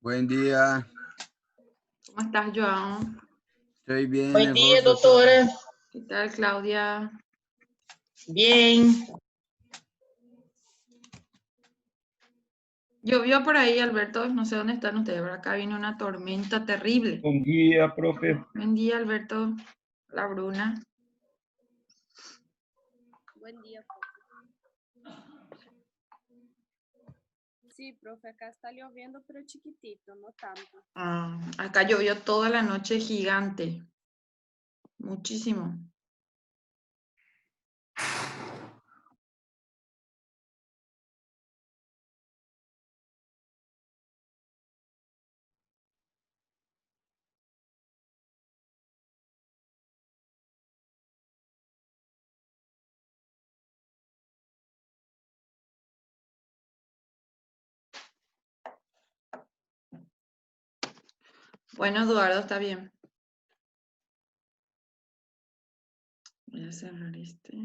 Buen día. ¿Cómo estás, João? Estoy bien. Buen día, doutora. ¿Qué tal, Claudia? Bien. Llovió por ahí, Alberto. No sé dónde están ustedes, pero acá viene una tormenta terrible. Buen día, profe. Buen día, Alberto. La Bruna. Buen día, profe. Sí, profe, acá está lloviendo, pero chiquitito, no tanto. Acá llovió toda la noche gigante. Muchísimo. Bueno, Eduardo, está bien. Voy a cerrar este.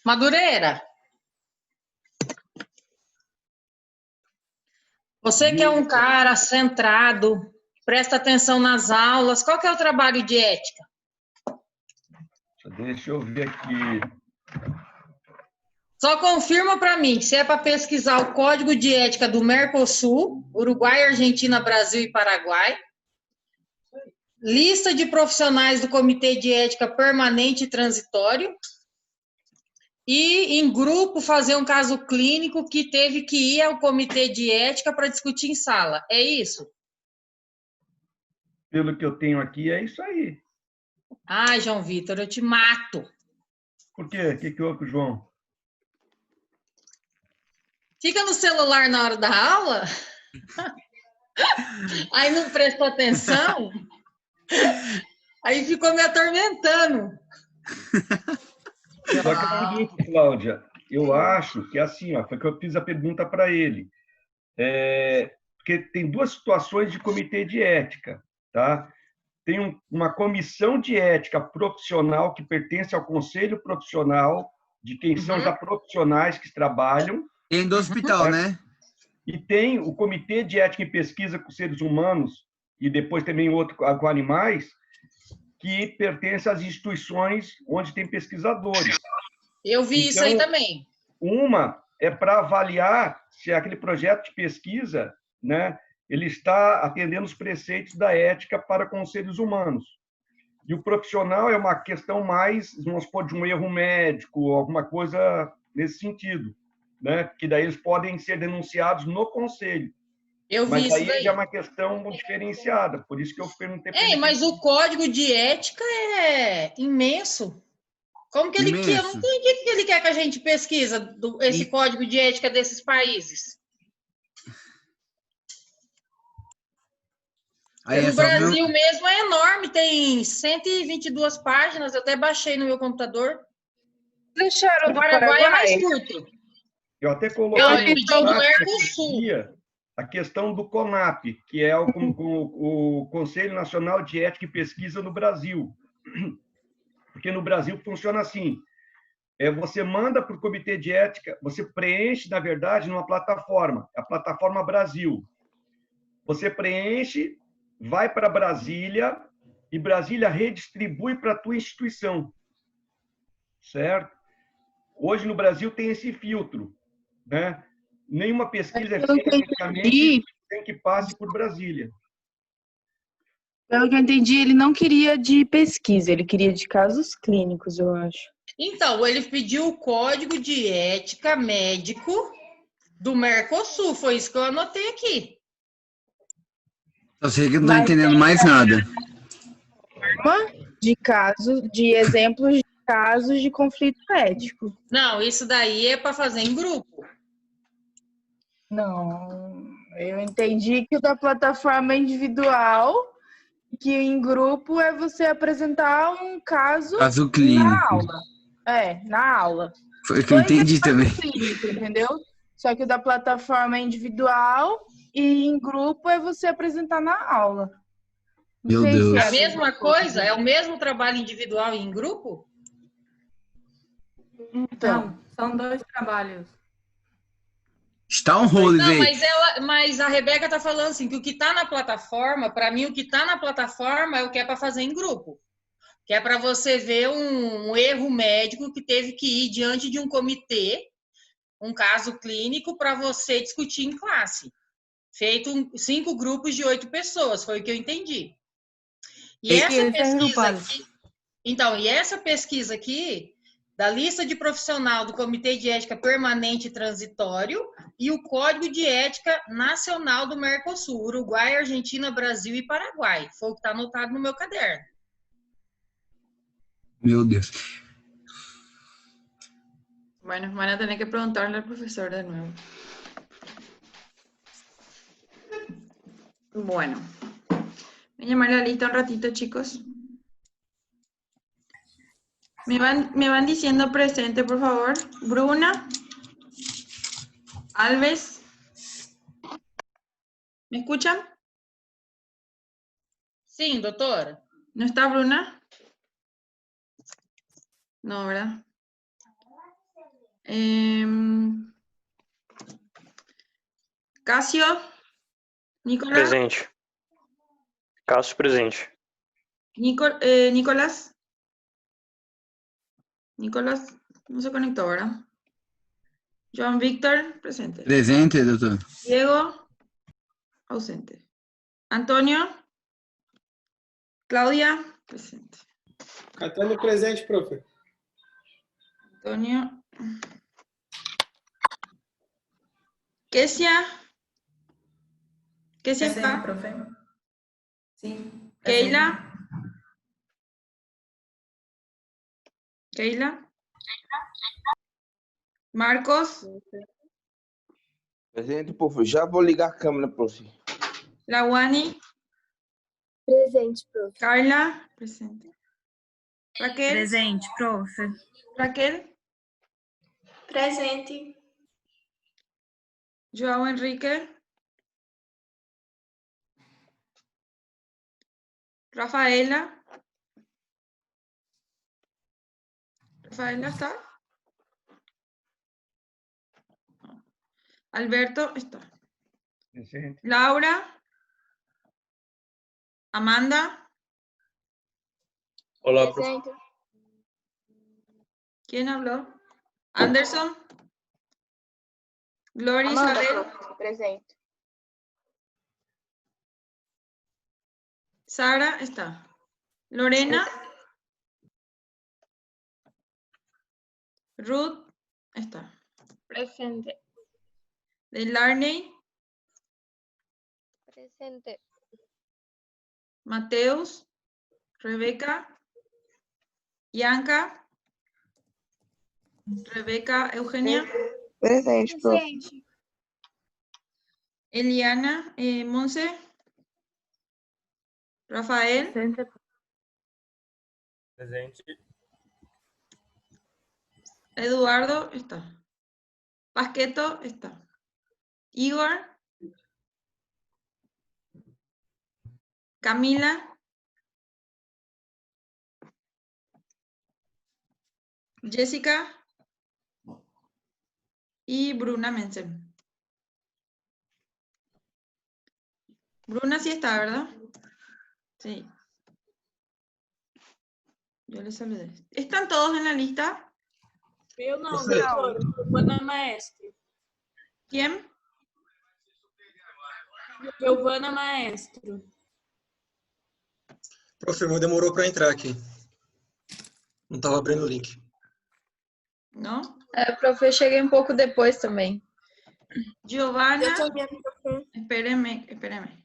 Madureira, você que é um cara centrado, presta atenção nas aulas, qual que é o trabalho de ética? Deixa eu ver aqui. Só confirma para mim se é para pesquisar o Código de Ética do Mercosul, Uruguai, Argentina, Brasil e Paraguai, lista de profissionais do Comitê de Ética Permanente e Transitório, e, em grupo, fazer um caso clínico que teve que ir ao comitê de ética para discutir em sala. É isso? Pelo que eu tenho aqui, é isso aí. Ai, João Vitor, eu te mato. Por quê? O que houve com o João? Fica no celular na hora da aula? Aí não prestou atenção? Aí ficou me atormentando. Só que é o seguinte, Cláudia, eu acho que assim, ó, foi que eu fiz a pergunta para ele. Porque tem duas situações de comitê de ética, tá? Tem uma comissão de ética profissional que pertence ao conselho profissional de quem são já profissionais que trabalham. Tem do hospital, né? E tem o comitê de ética e pesquisa com seres humanos e depois também outro com animais, que pertence às instituições onde tem pesquisadores. Eu vi isso aí também. Uma é para avaliar se aquele projeto de pesquisa, né, ele está atendendo os preceitos da ética para com os seres humanos. E o profissional é uma questão mais, vamos supor, de um erro médico, alguma coisa nesse sentido, né, que daí eles podem ser denunciados no conselho. Eu vi mas isso aí daí. já é uma questão diferenciada, por isso que eu perguntei para ele. Mas o código de ética é imenso. Como que ele quer? Eu não entendi o que ele quer que a gente pesquisa esse código de ética desses países. Aí no Brasil mesmo é enorme, tem 122 páginas, eu até baixei no meu computador. Deixaram o Paraguai é mais curto. Eu até coloquei a questão do CONAP, que é o Conselho Nacional de Ética e Pesquisa no Brasil. Porque no Brasil funciona assim, você manda para o Comitê de Ética, você preenche, na verdade, numa plataforma, a plataforma Brasil. Você preenche, vai para Brasília, e Brasília redistribui para a tua instituição. Certo? Hoje, no Brasil, tem esse filtro, né? Nenhuma pesquisa é Pelo que feita eu praticamente entendi, sem que passe por Brasília. pelo que eu entendi, ele não queria de pesquisa, ele queria de casos clínicos, eu acho. Então, ele pediu o código de ética médico do Mercosul. Foi isso que eu anotei aqui. Só sei que eu não tô Mas entendendo mais nada. De casos, de exemplos de casos de conflito ético. Não, isso daí é para fazer em grupo. Não, eu entendi que o da plataforma é individual, que em grupo é você apresentar um caso Caso na clínico. aula. Na aula. Foi o que eu entendi também. Clínico, entendeu? Só que o da plataforma é individual e em grupo é você apresentar na aula. Não Meu sei se Deus. É é a mesma coisa? É o mesmo trabalho individual e em grupo? Então, Não, são 2 trabalhos. Está um rolo, Não, velho. mas a Rebeca tá falando assim, que o que tá na plataforma, para mim, o que tá na plataforma é o que é para fazer em grupo. Que é para você ver um erro médico que teve que ir diante de um comitê, um caso clínico, para você discutir em classe. Feito 5 grupos de 8 pessoas, foi o que eu entendi. E essa pesquisa aqui, então, e essa pesquisa aqui, da lista de profissional do Comitê de Ética Permanente e Transitório e o Código de Ética Nacional do Mercosul, Uruguai, Argentina, Brasil e Paraguai. Foi o que está anotado no meu caderno. Meu Deus. Bueno, van a tener que preguntarle al profesor de nuevo. Bueno. Voy a llamar la lista un ratito, chicos. Me van diciendo presente, por favor. Bruna. Alves. ¿Me escuchan? Sim, doutora. ¿No está Bruna? No, ¿verdad? Cássio. Nicolás. Presente. Cássio presente. Nicolás. Nicolás no se conectó, ¿verdad? Joan Víctor, presente. Presente, doutor. Diego, ausente. Antonio. Claudia, presente. Catânio presente, profe. Antonio. Kesia. Kesia Presente, está. profe. Sim. Keila. Keila. Marcos. Presente, profe. Já vou ligar a câmera, profe. Lawani. Presente, prof. Carla. Presente. Raquel. Presente, profe. Raquel. Presente. João Enrique. Rafaela. Rafaela está. Alberto está. Presente. Laura. Amanda. Olá, profe. Presente. ¿Quién habló? Anderson. Gloria Amanda, Isabel. prof. Presente. Sara está. Lorena. Ruth está. Presente. Delarney. Presente. Mateus. Rebeca. Bianca. Rebeca Eugenia. Presente, prof. Eliana. Monse. Rafael. Presente. Eduardo está. Pasqueto está. Igor. Camila. Jessica. Y Bruna Mensen. Bruna sí está, ¿verdad? Sí. Yo le saludé. ¿Están todos en la lista? Eu não, Presente. doutor. Foi na maestra. ¿Quién? Giovana Maestro. Prof, irmão demorou para entrar aqui. Não estava abrindo o link. ¿No? Profe, eu cheguei um pouco depois também. Giovanna. Yo también, profe. Espéreme.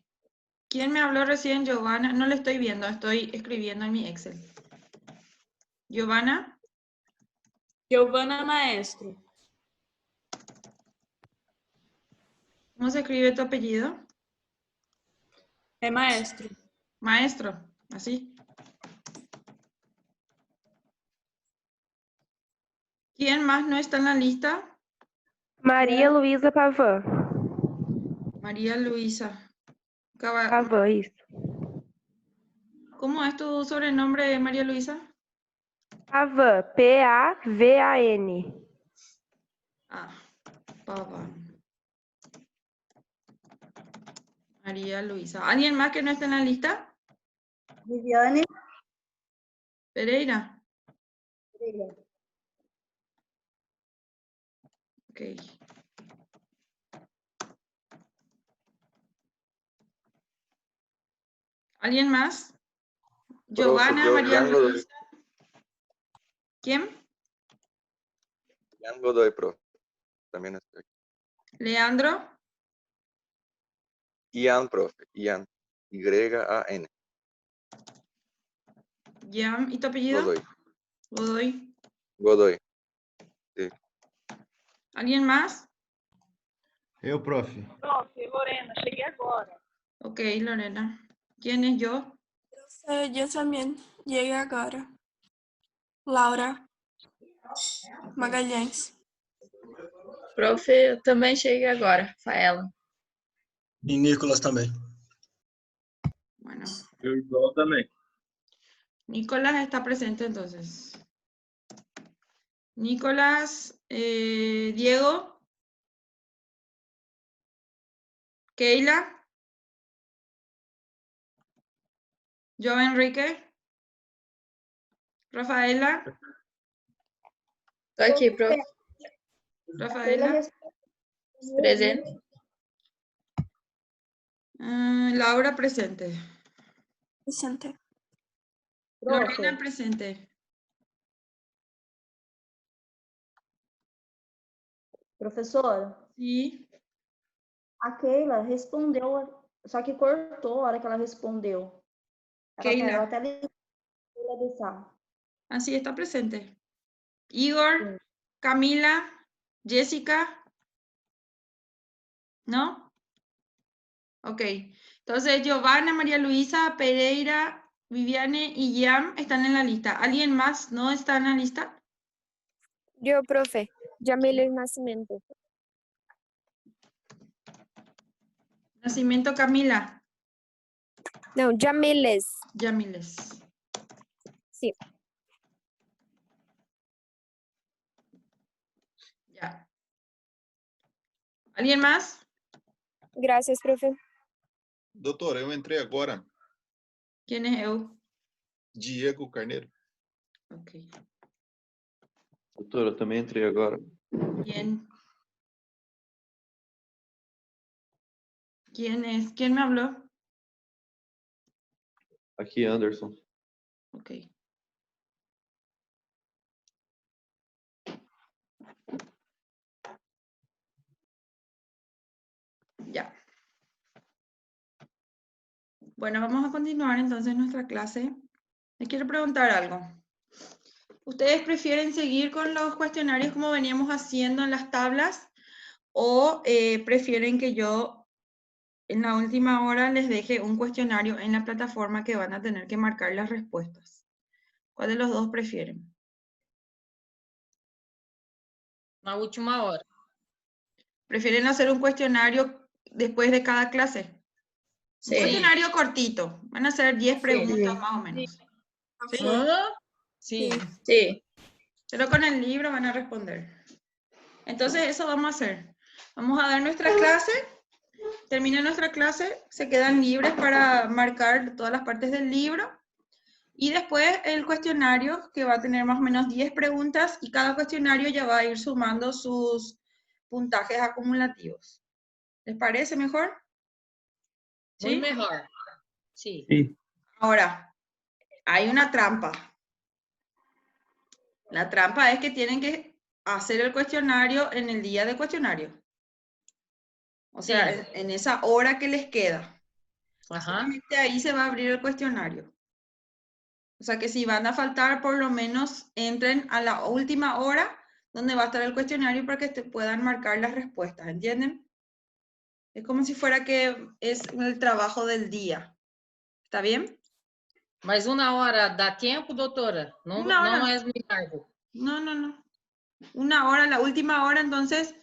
¿Quién me habló recién, Giovanna? No le estoy viendo, estoy escribiendo en mi Excel. Giovanna. Giovana Maestro. ¿Cómo se escribe tu apellido? É Maestro. Maestro, así. ¿Quién más no está en la lista? Maria Luísa Pavan. María Luisa. Pavan, isso. ¿Cómo es tu sobrenombre, María Luisa? Pavan, P-A-V-A-N. Pavan. María Luisa. ¿Alguien más que no esté en la lista? Viviane. Pereira. Ok. ¿Alguien más? Giovanna, María Luisa. ¿Quién? Ian Godoy, profe. También estoy. Leandro. Ian, profe. Ian. Y-A-N. Yam. ¿Y tu apellido? Godoy. Godoy. Godoy. Sí. ¿Alguien más? Eu, profe. Profe, Lorena, cheguei agora. Ok, Lorena. ¿Quién es yo? Yo también llegué agora. Laura Magalhães. Profe, eu também cheguei agora, Rafaela. E Nicolas também. Bueno. Eu igual também. Nicolás está presente entonces. Nicolás, Diego. Keila. Yo, Enrique. Rafaela. Tô aqui, profe. Rafaela. Presente. Laura, presente. Presente. Lorena, presente. Professora? Sim. A Keila respondeu, só que cortou a hora que ela respondeu. Keila. Até Keila de Sá. Así está presente. Igor, Camila, Jessica. ¿No? Ok. Entonces, Giovanna, María Luisa, Pereira, Viviane y Yam están en la lista. ¿Alguien más no está en la lista? Yo, profe. Jamiles Nascimento. Nacimiento, Camila. No, Jamiles. Jamiles. Sí. Ya. ¿Alguien más? Gracias, profe. Doutora, eu entrei agora. ¿Quién es eu? Diego Carneiro. Ok. Doutora, eu também entrei agora. Bien. ¿Quién es? ¿Quién me habló? Aqui, Anderson. Ok. Ya. Bueno, vamos a continuar entonces nuestra clase. Les quiero preguntar algo. ¿Ustedes prefieren seguir con los cuestionarios como veníamos haciendo en las tablas o prefieren que yo en la última hora les deje un cuestionario en la plataforma que van a tener que marcar las respuestas? ¿Cuál de los dos prefieren? Na última hora. ¿Prefieren hacer un cuestionario después de cada clase? Sí. Un cuestionario cortito. Van a ser 10 preguntas más o menos. ¿Sí? Sí. Sí. Pero con el libro van a responder. Entonces eso vamos a hacer. Vamos a dar nuestra clase. Termina nuestra clase. Se quedan libres para marcar todas las partes del libro. Y después el cuestionario, que va a tener más o menos 10 preguntas. Y cada cuestionario ya va a ir sumando sus puntajes acumulativos. ¿Les parece mejor? ¿Sí? Muy mejor. Sí. Sí. Ahora, hay una trampa. La trampa es que tienen que hacer el cuestionario en el día de cuestionario. O sea, Sí. en esa hora que les queda. Ajá. Solamente ahí se va a abrir el cuestionario. O sea que si van a faltar, por lo menos entren a la última hora donde va a estar el cuestionario para que te puedan marcar las respuestas, ¿entienden? Es como si fuera que es el trabajo del día. ¿Está bien? Mas 1 hora dá tempo, doutora? Não, Una hora. não é muito largo. No. 1 hora, la última hora, entonces,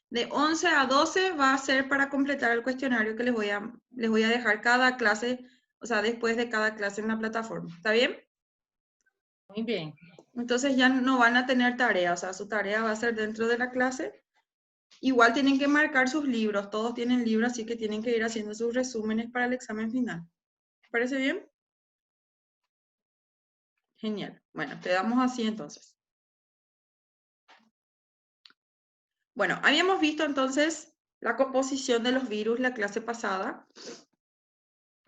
de 11 a 12 va a ser para completar el cuestionario que les voy a dejar cada clase, o sea, después de cada clase en la plataforma. ¿Está bien? Muy bien. Entonces ya no van a tener tarea, o sea, su tarea va a ser dentro de la clase. Igual tienen que marcar sus libros, todos tienen libros, así que tienen que ir haciendo sus resúmenes para el examen final. ¿Te parece bien? Genial. Bueno, quedamos así entonces. Bueno, habíamos visto entonces la composición de los virus la clase pasada.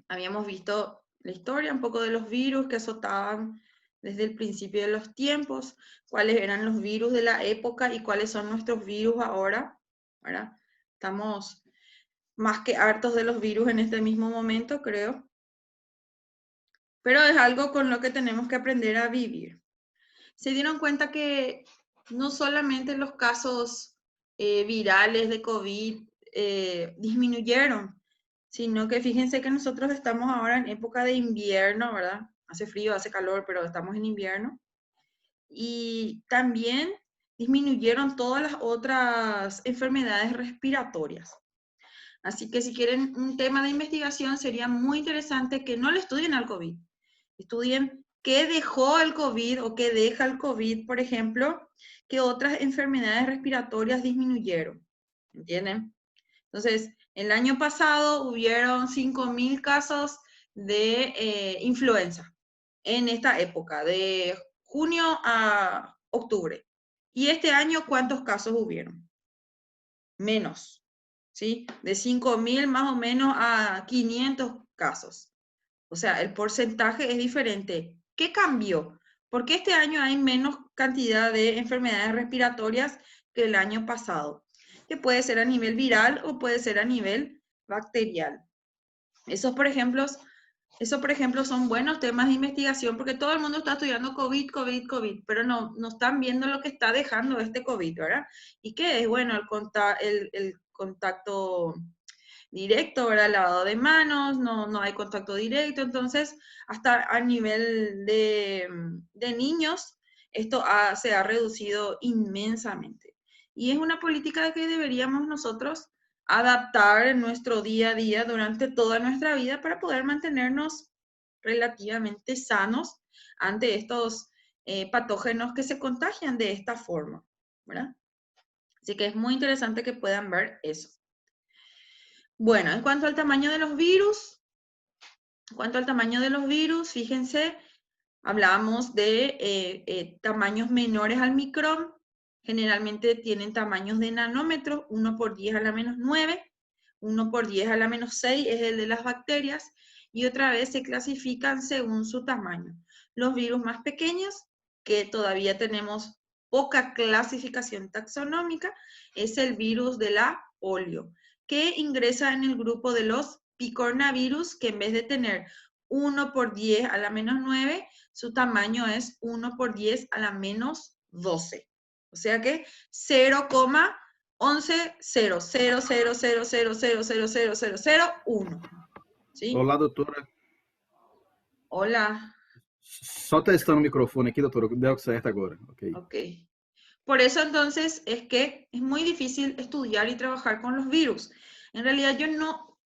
Habíamos visto la historia, un poco de los virus que azotaban desde el principio de los tiempos, cuáles eran los virus de la época y cuáles son nuestros virus ahora, ¿verdad? Estamos más que hartos de los virus en este mismo momento, creo. Pero es algo con lo que tenemos que aprender a vivir. Se dieron cuenta que no solamente los casos virales de COVID disminuyeron, sino que fíjense que nosotros estamos ahora en época de invierno, ¿verdad? Hace frío, hace calor, pero estamos en invierno. Y también disminuyeron todas las otras enfermedades respiratorias. Así que si quieren un tema de investigación, sería muy interesante que no le estudien al COVID. Estudien qué dejó el COVID o qué deja el COVID, por ejemplo, que otras enfermedades respiratorias disminuyeron. ¿Entienden? Entonces, el año pasado hubieron 5.000 casos de influenza en esta época, de junio a octubre. ¿Y este año cuántos casos hubieron? Menos, ¿sí? De 5.000 más o menos a 500 casos. O sea, el porcentaje es diferente. ¿Qué cambió? Porque este año hay menos cantidad de enfermedades respiratorias que el año pasado, que puede ser a nivel viral o puede ser a nivel bacterial. Esos, por ejemplo, son buenos temas de investigación porque todo el mundo está estudiando COVID, pero no están viendo lo que está dejando este COVID, ¿verdad? Y que es, bueno, el contacto directo, ¿verdad? Lavado de manos, no hay contacto directo, entonces hasta a nivel de niños esto se ha reducido inmensamente. Y es una política que deberíamos nosotros adaptar en nuestro día a día durante toda nuestra vida para poder mantenernos relativamente sanos ante estos patógenos que se contagian de esta forma, ¿verdad? Así que es muy interesante que puedan ver eso. Bueno, en cuanto al tamaño de los virus, fíjense, hablábamos de tamaños menores al micrón, generalmente tienen tamaños de nanómetros, 1 por 10 a la menos 9, 1 por 10 a la menos 6 es el de las bacterias, y otra vez se clasifican según su tamaño. Los virus más pequeños, que todavía tenemos poca clasificación taxonómica, es el virus de la polio, que ingresa en el grupo de los picornavirus, que en vez de tener 1 por 10 a la menos 9, su tamaño es 1 por 10 a la menos 12. O sea que 0,11000000000001. ¿Sí? Olá, doutora. Hola. Só testando o microfone aqui, doutora. Deu certo agora. Ok. Ok. Por eso entonces es que es muy difícil estudiar y trabajar con los virus. En realidad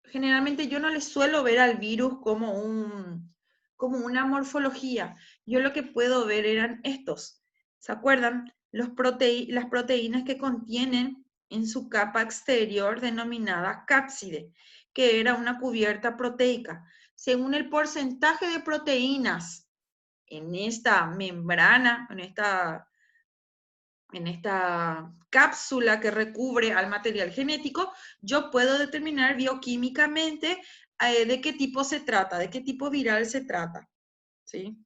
generalmente yo no les suelo ver al virus como una morfología. Yo lo que puedo ver eran estos. ¿Se acuerdan? Las proteínas que contienen en su capa exterior denominada cápside, que era una cubierta proteica. Según el porcentaje de proteínas en esta membrana, en esta cápsula que recubre al material genético, yo puedo determinar bioquímicamente de qué tipo se trata, de qué tipo viral se trata, ¿sí?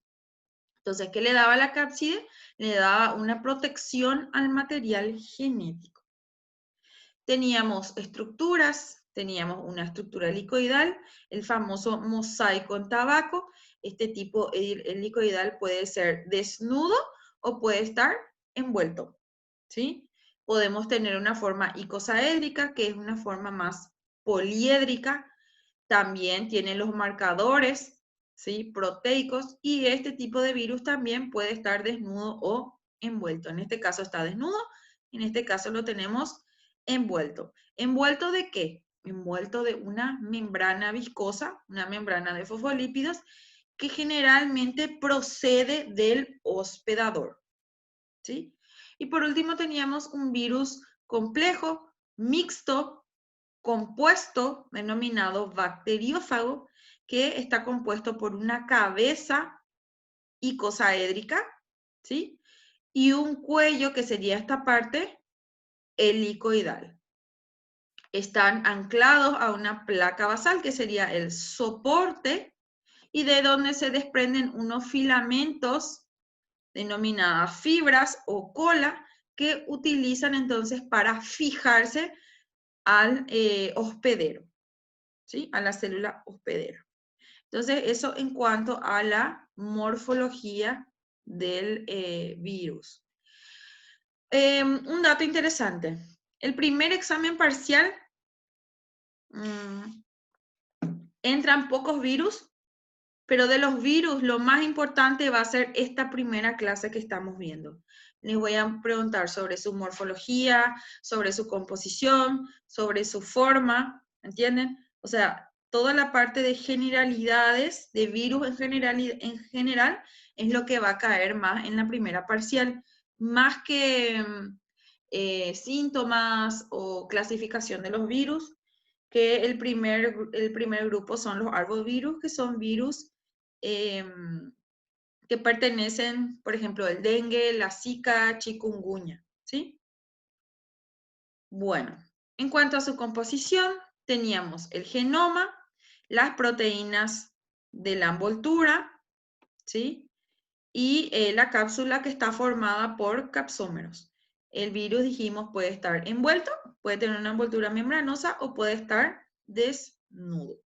Entonces, ¿qué le daba la cápside? Le daba una protección al material genético. Teníamos estructuras, teníamos una estructura helicoidal, el famoso mosaico en tabaco. Este tipo helicoidal puede ser desnudo o puede estar envuelto, ¿sí? Podemos tener una forma icosaédrica, que es una forma más poliédrica. También tiene los marcadores, ¿sí? Proteicos, y este tipo de virus también puede estar desnudo o envuelto. En este caso está desnudo, en este caso lo tenemos envuelto. ¿Envuelto de qué? Envuelto de una membrana viscosa, una membrana de fosfolípidos, que generalmente procede del hospedador, ¿sí? Y por último teníamos un virus complejo, mixto, compuesto, denominado bacteriófago, que está compuesto por una cabeza icosaédrica, ¿sí? Y un cuello, que sería esta parte, helicoidal. Están anclados a una placa basal, que sería el soporte, y de donde se desprenden unos filamentos denominadas fibras o cola, que utilizan entonces para fijarse al hospedero, ¿sí? A la célula hospedera. Entonces, eso en cuanto a la morfología del virus. Un dato interesante. El primer examen parcial entran pocos virus, pero de los virus lo más importante va a ser esta primera clase que estamos viendo. Les voy a preguntar sobre su morfología, sobre su composición, sobre su forma, ¿entienden? O sea, toda la parte de generalidades, de virus en general, es lo que va a caer más en la primera parcial, más que síntomas o clasificación de los virus, que el primer grupo son los arbovirus, que son virus que pertenecen, por ejemplo, el dengue, la zika, chikungunya, ¿sí? Bueno, en cuanto a su composición, teníamos el genoma, las proteínas de la envoltura, ¿sí? Y la cápsula, que está formada por capsómeros. El virus, dijimos, puede estar envuelto, puede tener una envoltura membranosa o puede estar desnudo.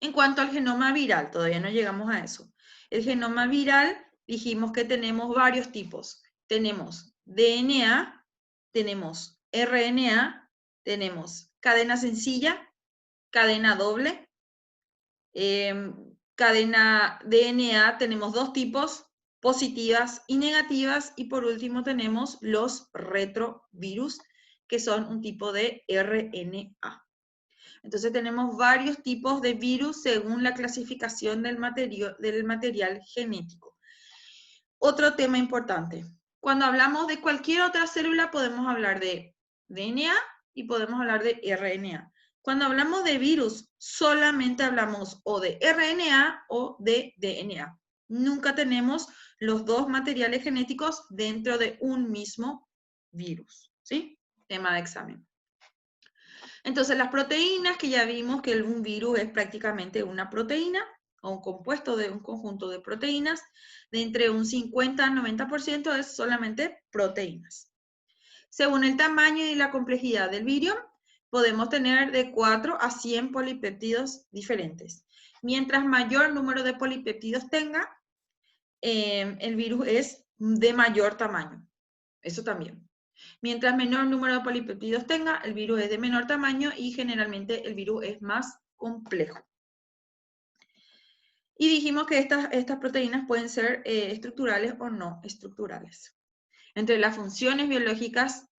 En cuanto al genoma viral, todavía no llegamos a eso. El genoma viral, dijimos que tenemos varios tipos. Tenemos DNA, tenemos RNA, tenemos cadena sencilla, cadena doble. Cadena DNA tenemos dos tipos, positivas y negativas. Y por último tenemos los retrovirus, que son un tipo de RNA. Entonces tenemos varios tipos de virus según la clasificación del material genético. Otro tema importante. Cuando hablamos de cualquier otra célula podemos hablar de DNA y podemos hablar de RNA. Cuando hablamos de virus solamente hablamos o de RNA o de DNA. Nunca tenemos los dos materiales genéticos dentro de un mismo virus, ¿sí? Tema de examen. Entonces, las proteínas, que ya vimos que un virus es prácticamente una proteína, o un compuesto de un conjunto de proteínas, de entre un 50 al 90% es solamente proteínas. Según el tamaño y la complejidad del virión, podemos tener de 4 a 100 polipéptidos diferentes. Mientras mayor número de polipéptidos tenga, el virus es de mayor tamaño. Eso también. Mientras menor número de polipéptidos tenga, el virus es de menor tamaño y generalmente el virus es más complejo. Y dijimos que estas proteínas pueden ser estructurales o no estructurales. Entre las funciones biológicas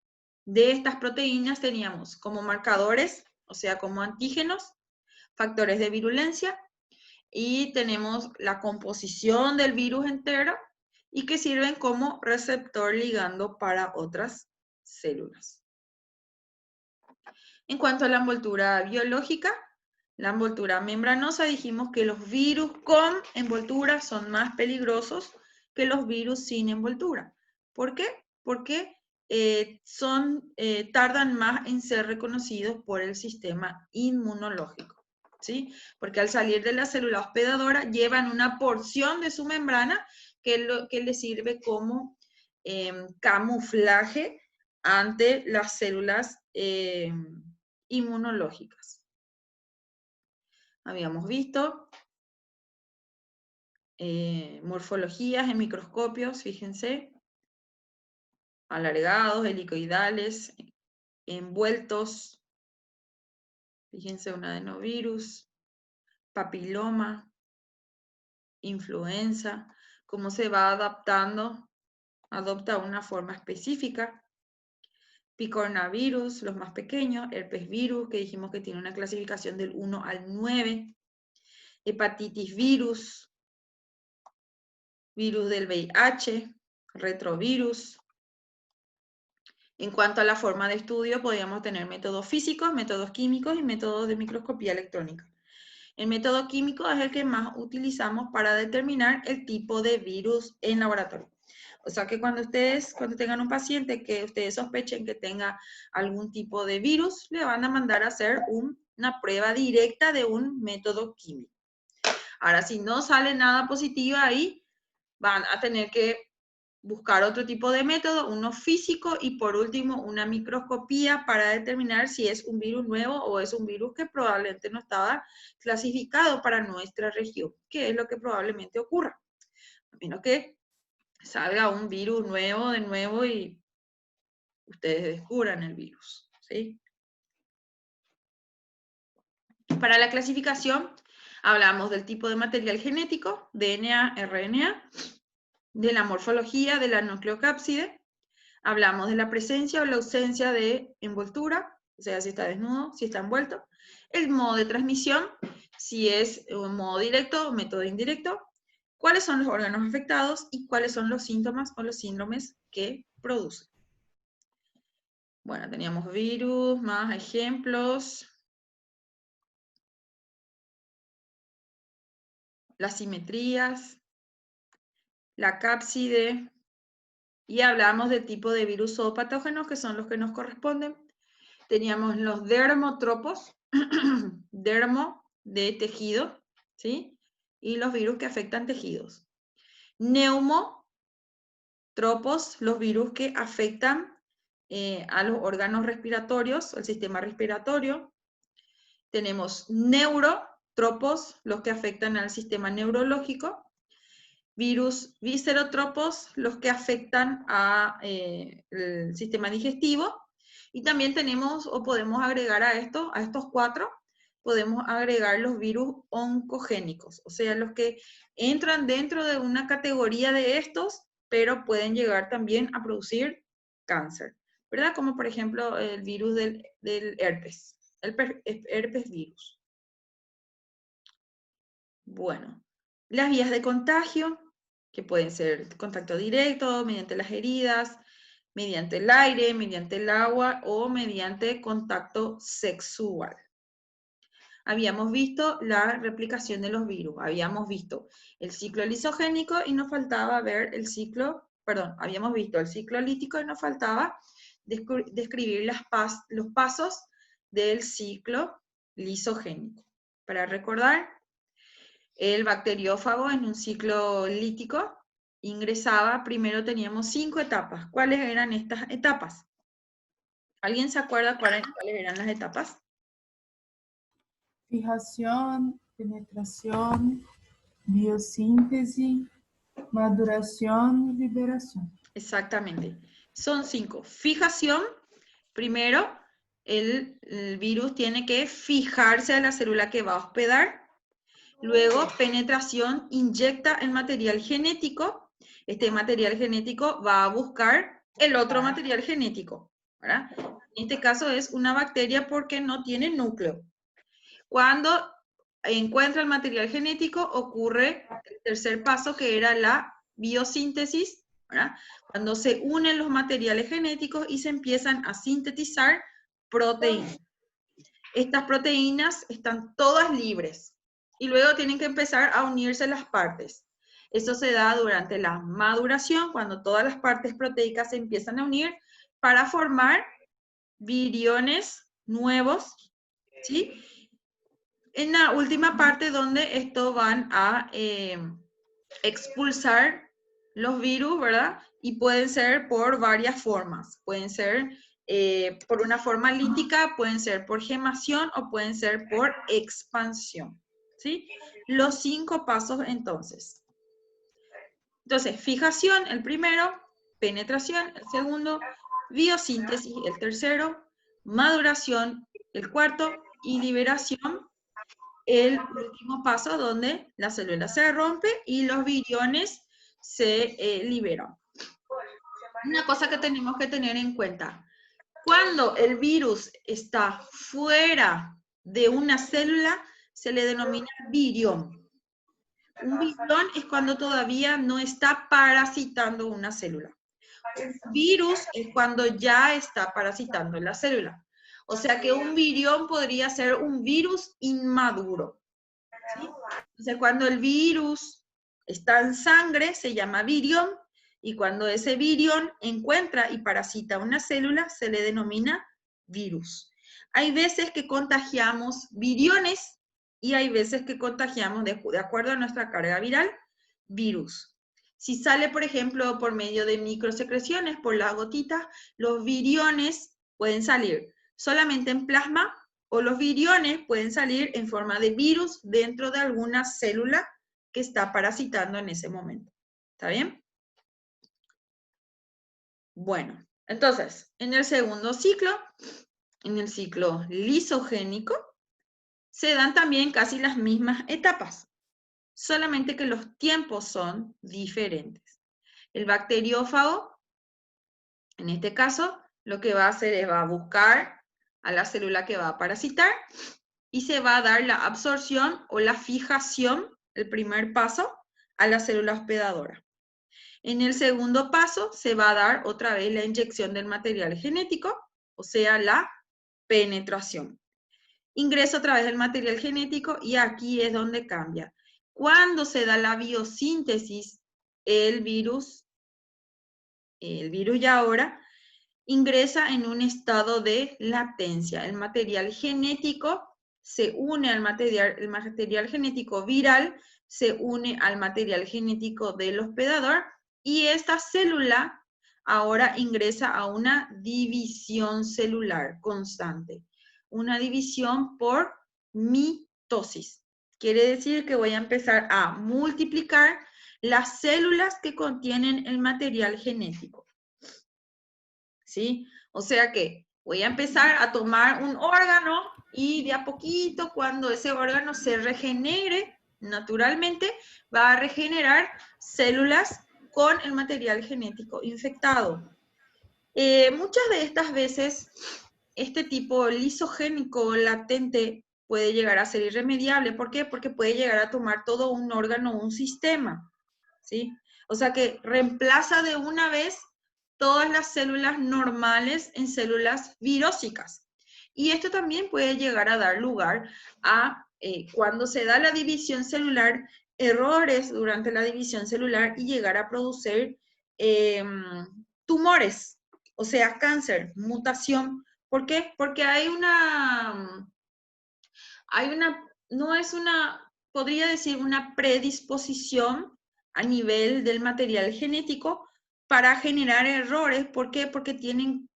de estas proteínas teníamos como marcadores, o sea, como antígenos, factores de virulencia, y tenemos la composición del virus entero y que sirven como receptor ligando para otras células. En cuanto a la envoltura biológica, la envoltura membranosa, dijimos que los virus con envoltura son más peligrosos que los virus sin envoltura. ¿Por qué? Porque tardan más en ser reconocidos por el sistema inmunológico. ¿sí? Porque al salir de la célula hospedadora llevan una porción de su membrana que le sirve como camuflaje ante las células inmunológicas. Habíamos visto morfologías en microscopios, fíjense, alargados, helicoidales, envueltos, fíjense un adenovirus, papiloma, influenza, cómo se va adaptando, adopta una forma específica. Picornavirus, los más pequeños, herpes virus, que dijimos que tiene una clasificación del 1 al 9, hepatitis virus, virus del VIH, retrovirus. En cuanto a la forma de estudio, podríamos tener métodos físicos, métodos químicos y métodos de microscopía electrónica. El método químico es el que más utilizamos para determinar el tipo de virus en laboratorio. O sea que cuando tengan un paciente que ustedes sospechen que tenga algún tipo de virus, le van a mandar a hacer una prueba directa de un método químico. Ahora, si no sale nada positivo ahí, van a tener que buscar otro tipo de método, uno físico y por último una microscopía para determinar si es un virus nuevo o es un virus que probablemente no estaba clasificado para nuestra región, que es lo que probablemente ocurra. A menos que salga un virus nuevo de nuevo y ustedes descubran el virus, ¿sí? Para la clasificación hablamos del tipo de material genético, DNA, RNA, de la morfología de la nucleocápside, hablamos de la presencia o la ausencia de envoltura, o sea, si está desnudo, si está envuelto, el modo de transmisión, si es un modo directo o método indirecto, cuáles son los órganos afectados y cuáles son los síntomas o los síndromes que producen. Bueno, teníamos virus, más ejemplos. Las simetrías, la cápside, y hablamos del tipo de virus o patógenos que son los que nos corresponden. Teníamos los dermotropos, dermo de tejido, ¿sí? Y los virus que afectan tejidos. Neumotropos, los virus que afectan a los órganos respiratorios, el sistema respiratorio. Tenemos neurotropos, los que afectan al sistema neurológico. Virus viscerotropos, los que afectan al sistema digestivo. Y también tenemos, o podemos agregar a estos cuatro, podemos agregar los virus oncogénicos, o sea, los que entran dentro de una categoría de estos, pero pueden llegar también a producir cáncer, ¿verdad? Como por ejemplo el virus del herpes, el herpes virus. Bueno, las vías de contagio, que pueden ser contacto directo, mediante las heridas, mediante el aire, mediante el agua o mediante contacto sexual. Habíamos visto la replicación de los virus, habíamos visto el ciclo lisogénico y nos faltaba ver el ciclo, habíamos visto el ciclo lítico y nos faltaba describir los pasos del ciclo lisogénico. Para recordar, el bacteriófago en un ciclo lítico ingresaba, primero teníamos 5 etapas. ¿Cuáles eran estas etapas? ¿Alguien se acuerda cuáles eran las etapas? Fijación, penetración, biosíntesis, maduración y liberación. Exactamente. Son 5. Fijación, primero el virus tiene que fijarse a la célula que va a hospedar. Luego, penetración, inyecta el material genético. Este material genético va a buscar el otro material genético, ¿verdad? En este caso es una bacteria porque no tiene núcleo. Cuando encuentra el material genético, ocurre el tercer paso, que era la biosíntesis, ¿verdad? Cuando se unen los materiales genéticos y se empiezan a sintetizar proteínas. Estas proteínas están todas libres. Y luego tienen que empezar a unirse las partes. Eso se da durante la maduración, cuando todas las partes proteicas se empiezan a unir para formar viriones nuevos, ¿sí? en la última parte donde esto van a expulsar los virus, ¿verdad? Y pueden ser por varias formas. Pueden ser por una forma lítica, pueden ser por gemación o pueden ser por expansión, ¿sí? Los 5 pasos entonces. Entonces, fijación, el primero, penetración, el segundo, biosíntesis, el tercero, maduración, el cuarto, y liberación, el último paso donde la célula se rompe y los viriones se liberan. Una cosa que tenemos que tener en cuenta, cuando el virus está fuera de una célula, se le denomina virión. Un virión es cuando todavía no está parasitando una célula. Un virus es cuando ya está parasitando la célula. O sea que un virión podría ser un virus inmaduro, ¿sí? Entonces, cuando el virus está en sangre, se llama virión, y cuando ese virión encuentra y parasita una célula, se le denomina virus. Hay veces que contagiamos viriones, y hay veces que contagiamos, de acuerdo a nuestra carga viral, virus. Si sale, por ejemplo, por medio de microsecreciones, por las gotitas, los viriones pueden salir solamente en plasma, o los viriones pueden salir en forma de virus dentro de alguna célula que está parasitando en ese momento. ¿Está bien? Bueno, entonces, en el segundo ciclo, en el ciclo lisogénico, se dan también casi las mismas etapas, solamente que los tiempos son diferentes. El bacteriófago, en este caso, lo que va a hacer es va a buscar a la célula que va a parasitar y se va a dar la absorción o la fijación, el primer paso, a la célula hospedadora. En el segundo paso se va a dar otra vez la inyección del material genético, o sea, la penetración. Ingresa otra vez el material genético y aquí es donde cambia. Cuando se da la biosíntesis, el virus ya ahora ingresa en un estado de latencia. El material genético se une al el material genético viral, se une al material genético del hospedador y esta célula ahora ingresa a una división celular constante. Una división por mitosis. Quiere decir que voy a empezar a multiplicar las células que contienen el material genético. ¿Sí? O sea que voy a empezar a tomar un órgano y de a poquito, cuando ese órgano se regenere naturalmente, va a regenerar células con el material genético infectado. Muchas de estas veces, este tipo lisogénico latente puede llegar a ser irremediable. ¿Por qué? Porque puede llegar a tomar todo un órgano o un sistema, ¿sí? O sea que reemplaza de una vez todas las células normales en células virósicas. Y esto también puede llegar a dar lugar a, cuando se da la división celular, errores durante la división celular y llegar a producir tumores, o sea, cáncer, mutación. ¿Por qué? Porque no es una, podría decir, una predisposición a nivel del material genético para generar errores. ¿Por qué? Porque tienen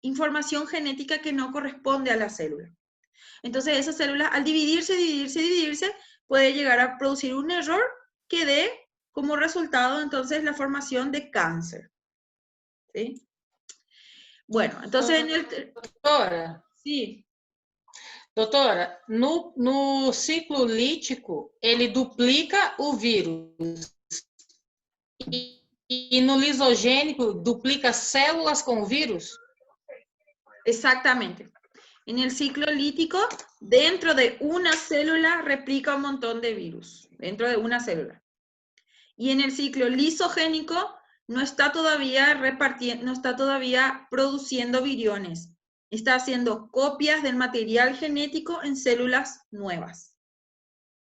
información genética que no corresponde a la célula. Entonces, esa célula, al dividirse, puede llegar a producir un error que dé como resultado, entonces, la formación de cáncer. ¿Sí? Bueno, entonces en el... Doutora? Sí. Doutora, no ciclo lítico, ele duplica o vírus. E no lisogênico, duplica células com o vírus? Exactamente. En el ciclo lítico, dentro de una célula replica un montón de virus, dentro de una célula. Y en el ciclo lisogénico no está todavía produciendo viriones. Está haciendo copias del material genético en células nuevas.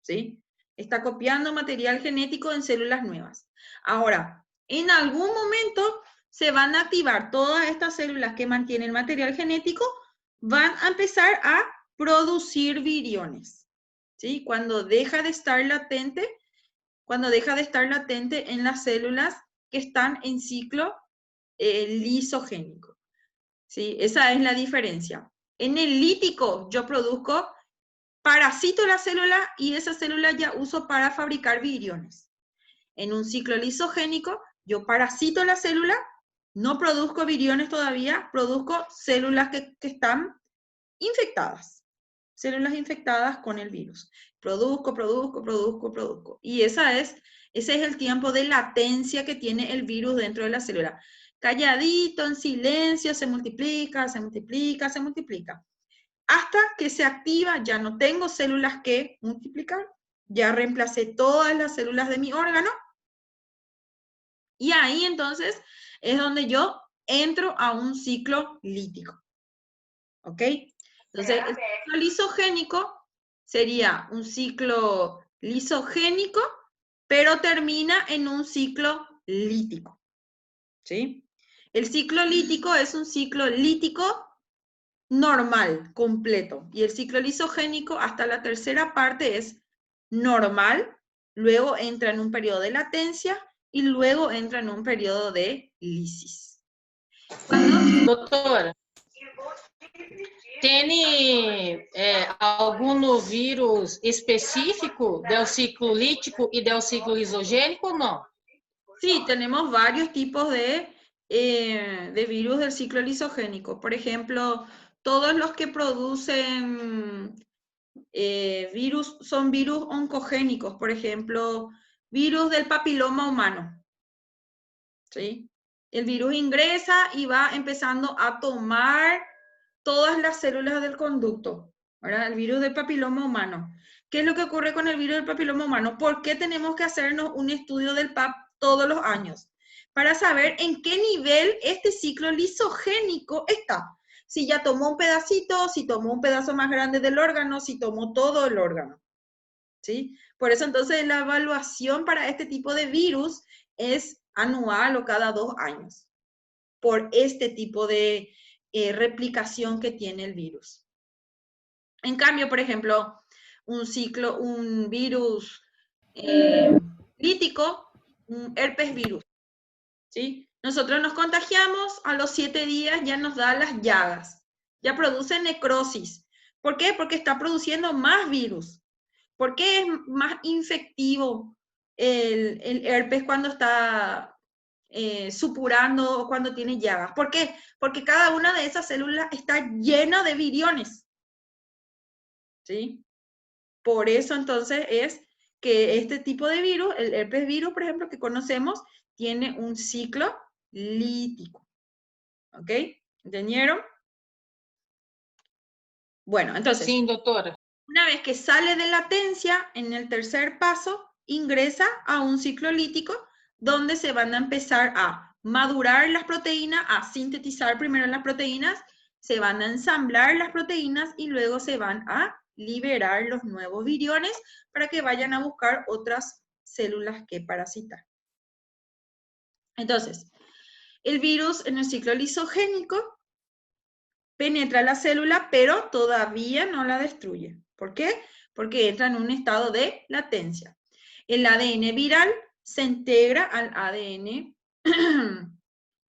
¿Sí? Está copiando material genético en células nuevas. Ahora, en algún momento se van a activar todas estas células que mantienen material genético, van a empezar a producir viriones. ¿sí? Cuando deja de estar latente en las células que están en ciclo lisogénico, ¿sí? Esa es la diferencia. En el lítico yo produzco, parasito la célula y esa célula ya uso para fabricar viriones. En un ciclo lisogénico yo parasito la célula, no produzco viriones todavía, produzco células que están infectadas. Células infectadas con el virus. Produzco. Y ese es el tiempo de latencia que tiene el virus dentro de la célula. Calladito, en silencio, se multiplica. Hasta que se activa, ya no tengo células que multiplicar. Ya reemplacé todas las células de mi órgano. Y ahí entonces es donde yo entro a un ciclo lítico. ¿Ok? Entonces, el ciclo lisogénico sería un ciclo lisogénico, pero termina en un ciclo lítico. ¿Sí? El ciclo lítico es un ciclo lítico normal, completo. Y el ciclo lisogénico, hasta la tercera parte, es normal, luego entra en un periodo de latencia y luego entra en un periodo de lisis. Doutora, tem algum vírus específico del ciclo lítico y del ciclo lisogénico o no? Sí, tenemos varios tipos de virus del ciclo lisogénico. Por ejemplo, todos los que producen virus son virus oncogénicos. Por ejemplo, virus del papiloma humano. ¿Sí? El virus ingresa y va empezando a tomar todas las células del conducto, ¿verdad? El virus del papiloma humano. ¿Qué es lo que ocurre con el virus del papiloma humano? ¿Por qué tenemos que hacernos un estudio del PAP todos los años? Para saber en qué nivel este ciclo lisogénico está. Si ya tomó un pedacito, si tomó un pedazo más grande del órgano, si tomó todo el órgano. ¿Sí? Por eso entonces la evaluación para este tipo de virus es anual o cada 2 años. Por este tipo de replicación que tiene el virus. En cambio, por ejemplo, un virus lítico, un herpes virus, ¿sí? Nosotros nos contagiamos, a los 7 días ya nos da las llagas, ya produce necrosis. ¿Por qué? Porque está produciendo más virus. ¿Por qué es más infectivo el herpes cuando está supurando o cuando tiene llagas? ¿Por qué? Porque cada una de esas células está llena de viriones. ¿Sí? Por eso entonces es que este tipo de virus, el herpes virus, por ejemplo, que conocemos, tiene un ciclo lítico. ¿Ok? ¿Entendieron? Bueno, entonces. Sí, doctora. Una vez que sale de latencia, en el tercer paso, ingresa a un ciclo lítico donde se van a empezar a madurar las proteínas, a sintetizar primero las proteínas, se van a ensamblar las proteínas y luego se van a liberar los nuevos viriones para que vayan a buscar otras células que parasitar. Entonces, el virus en el ciclo lisogénico penetra la célula, pero todavía no la destruye. ¿Por qué? Porque entra en un estado de latencia. El ADN viral se integra al ADN,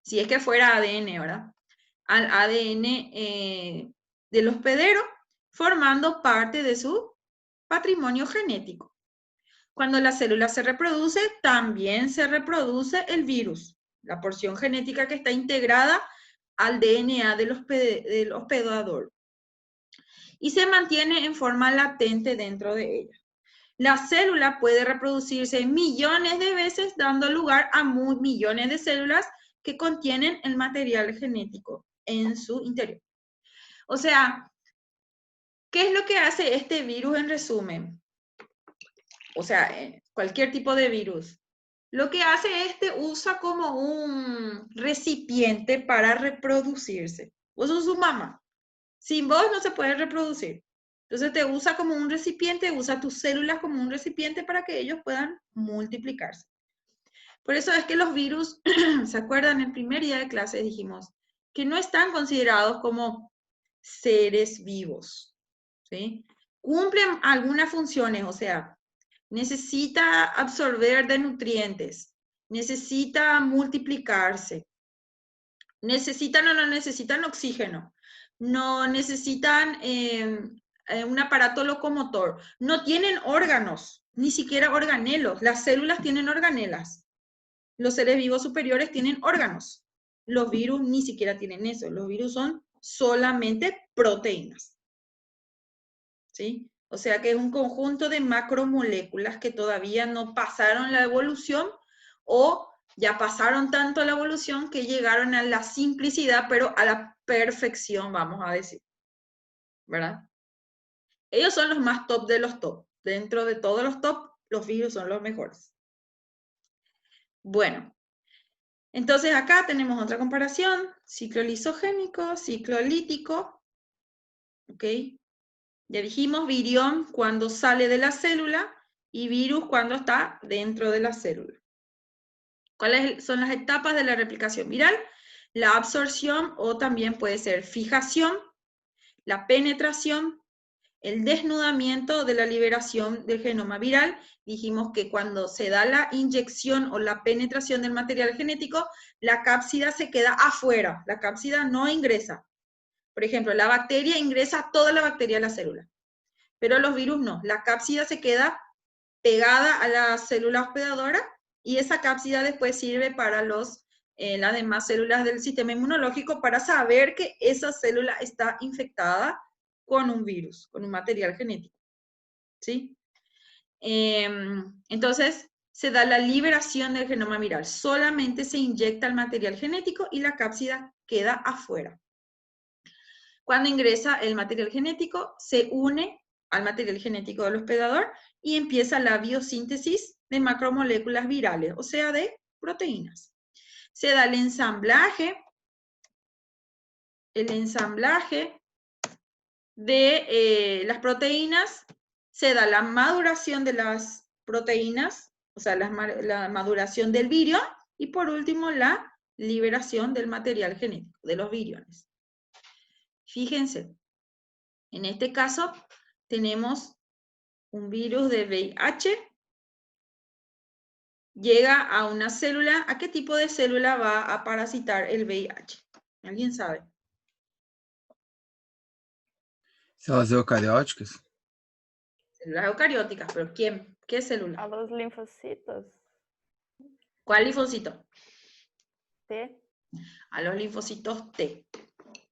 si es que fuera ADN, ¿verdad? Al ADN del hospedero, formando parte de su patrimonio genético. Cuando la célula se reproduce, también se reproduce el virus, la porción genética que está integrada al DNA del hospedador. Y se mantiene en forma latente dentro de ella. La célula puede reproducirse millones de veces, dando lugar a millones de células que contienen el material genético en su interior. O sea, ¿qué es lo que hace este virus en resumen? O sea, cualquier tipo de virus. Lo que hace usa como un recipiente para reproducirse. Vos sos su mamá. Sin vos no se puede reproducir. Entonces te usa como un recipiente, usa tus células como un recipiente para que ellos puedan multiplicarse. Por eso es que los virus, ¿se acuerdan? En el primer día de clase dijimos que no están considerados como seres vivos, ¿sí? cumplen algunas funciones, o sea, necesita absorber de nutrientes, necesita multiplicarse, no necesitan oxígeno, no necesitan un aparato locomotor, no tienen órganos, ni siquiera organelos. Las células tienen organelas. Los seres vivos superiores tienen órganos. Los virus ni siquiera tienen eso. Los virus son solamente proteínas. ¿Sí? O sea que es un conjunto de macromoléculas que todavía no pasaron la evolución o ya pasaron tanto la evolución que llegaron a la simplicidad, pero a la perfección, vamos a decir. ¿Verdad? Ellos son los más top de los top. Dentro de todos los top, los virus son los mejores. Bueno, entonces acá tenemos otra comparación. Ciclo lisogénico, ciclo lítico. ¿Ok? Ya dijimos virión cuando sale de la célula y virus cuando está dentro de la célula. ¿Cuáles son las etapas de la replicación viral? La absorción o también puede ser fijación, la penetración, el desnudamiento de la liberación del genoma viral. Dijimos que cuando se da la inyección o la penetración del material genético, la cápsida se queda afuera, la cápsida no ingresa. Por ejemplo, la bacteria ingresa toda la bacteria a la célula, pero los virus no. La cápsida se queda pegada a la célula hospedadora y esa cápsida después sirve para las demás células del sistema inmunológico para saber que esa célula está infectada con un virus, con un material genético. ¿Sí? Entonces, se da la liberación del genoma viral. Solamente se inyecta el material genético y la cápsida queda afuera. Cuando ingresa el material genético, se une al material genético del hospedador y empieza la biosíntesis de macromoléculas virales, o sea, de proteínas. Se da el ensamblaje de las proteínas, se da la maduración de las proteínas, o sea, la maduración del virión, y por último, la liberación del material genético, de los viriones. Fíjense, en este caso tenemos un virus de VIH, llega a una célula. ¿A qué tipo de célula va a parasitar el VIH? ¿Alguien sabe? Células eucarióticas. Células eucarióticas, pero ¿quién? ¿Qué célula? A los linfocitos. ¿Cuál linfocito? T. A los linfocitos T.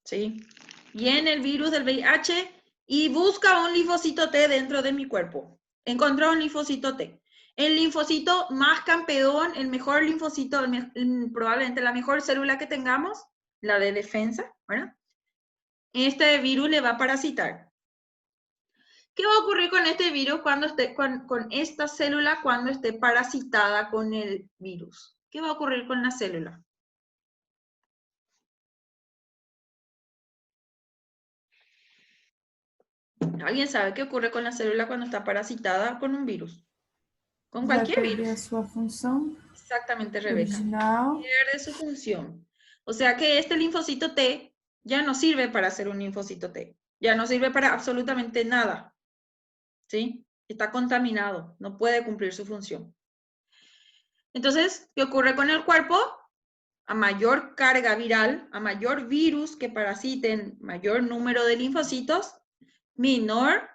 ¿Sí? Viene el virus del VIH y busca un linfocito T dentro de mi cuerpo. Encontró un linfocito T. El linfocito más campeón, el mejor linfocito, probablemente la mejor célula que tengamos, la de defensa, ¿verdad? Este virus le va a parasitar. ¿Qué va a ocurrir con este virus cuando esté, con esta célula cuando esté parasitada con el virus? ¿Qué va a ocurrir con la célula? ¿Alguien sabe qué ocurre con la célula cuando está parasitada con un virus? Con cualquier virus. Vai perder a sua função. Exactamente, Rebeca. Original. Pierde su función. O sea que este linfocito T ya no sirve para ser un linfocito T. Ya no sirve para absolutamente nada. ¿Sí? Está contaminado. No puede cumplir su función. Entonces, ¿qué ocurre con el cuerpo? A mayor carga viral, a mayor virus que parasiten, mayor número de linfocitos, menor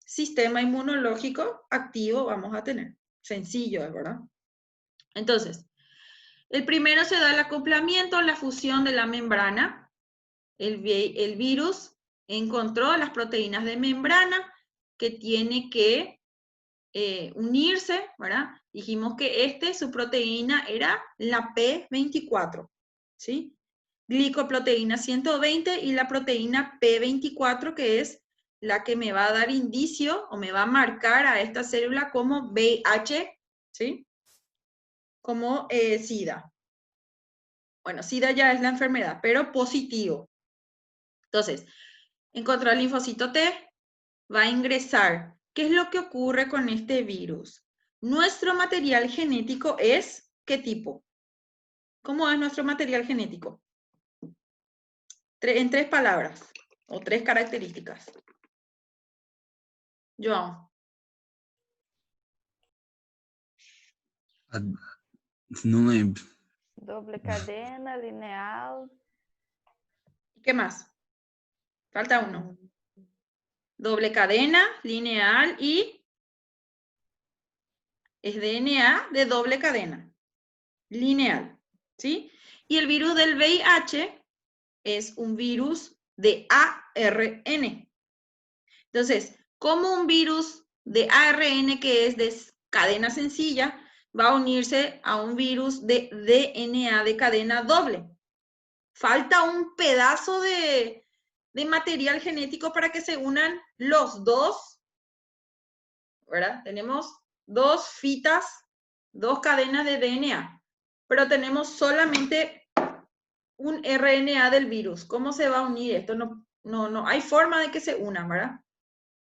sistema inmunológico activo vamos a tener. Sencillo, ¿verdad? Entonces, el primero se da el acoplamiento, la fusión de la membrana. El virus encontró las proteínas de membrana que tiene que unirse, ¿verdad? Dijimos que su proteína era la P24, ¿sí? Glicoproteína 120 y la proteína P24, que es la que me va a dar indicio o me va a marcar a esta célula como VIH, ¿sí? Como SIDA. Bueno, SIDA ya es la enfermedad, pero positivo. Entonces, encontró el linfocito T, va a ingresar. ¿Qué es lo que ocurre con este virus? Nuestro material genético es, ¿qué tipo? ¿Cómo es nuestro material genético? En 3 palabras, o 3 características. João. Não lembro. Doble cadena, lineal. ¿Qué más? Falta uno. Doble cadena, lineal y es DNA de doble cadena. Lineal, ¿sí? Y el virus del VIH es un virus de ARN. Entonces, como un virus de ARN que es de cadena sencilla va a unirse a un virus de DNA de cadena doble. Falta un pedazo de material genético para que se unan los dos, ¿verdad? Tenemos dos fitas, dos cadenas de DNA, pero tenemos solamente un RNA del virus. ¿Cómo se va a unir esto? No hay forma de que se unan, ¿verdad?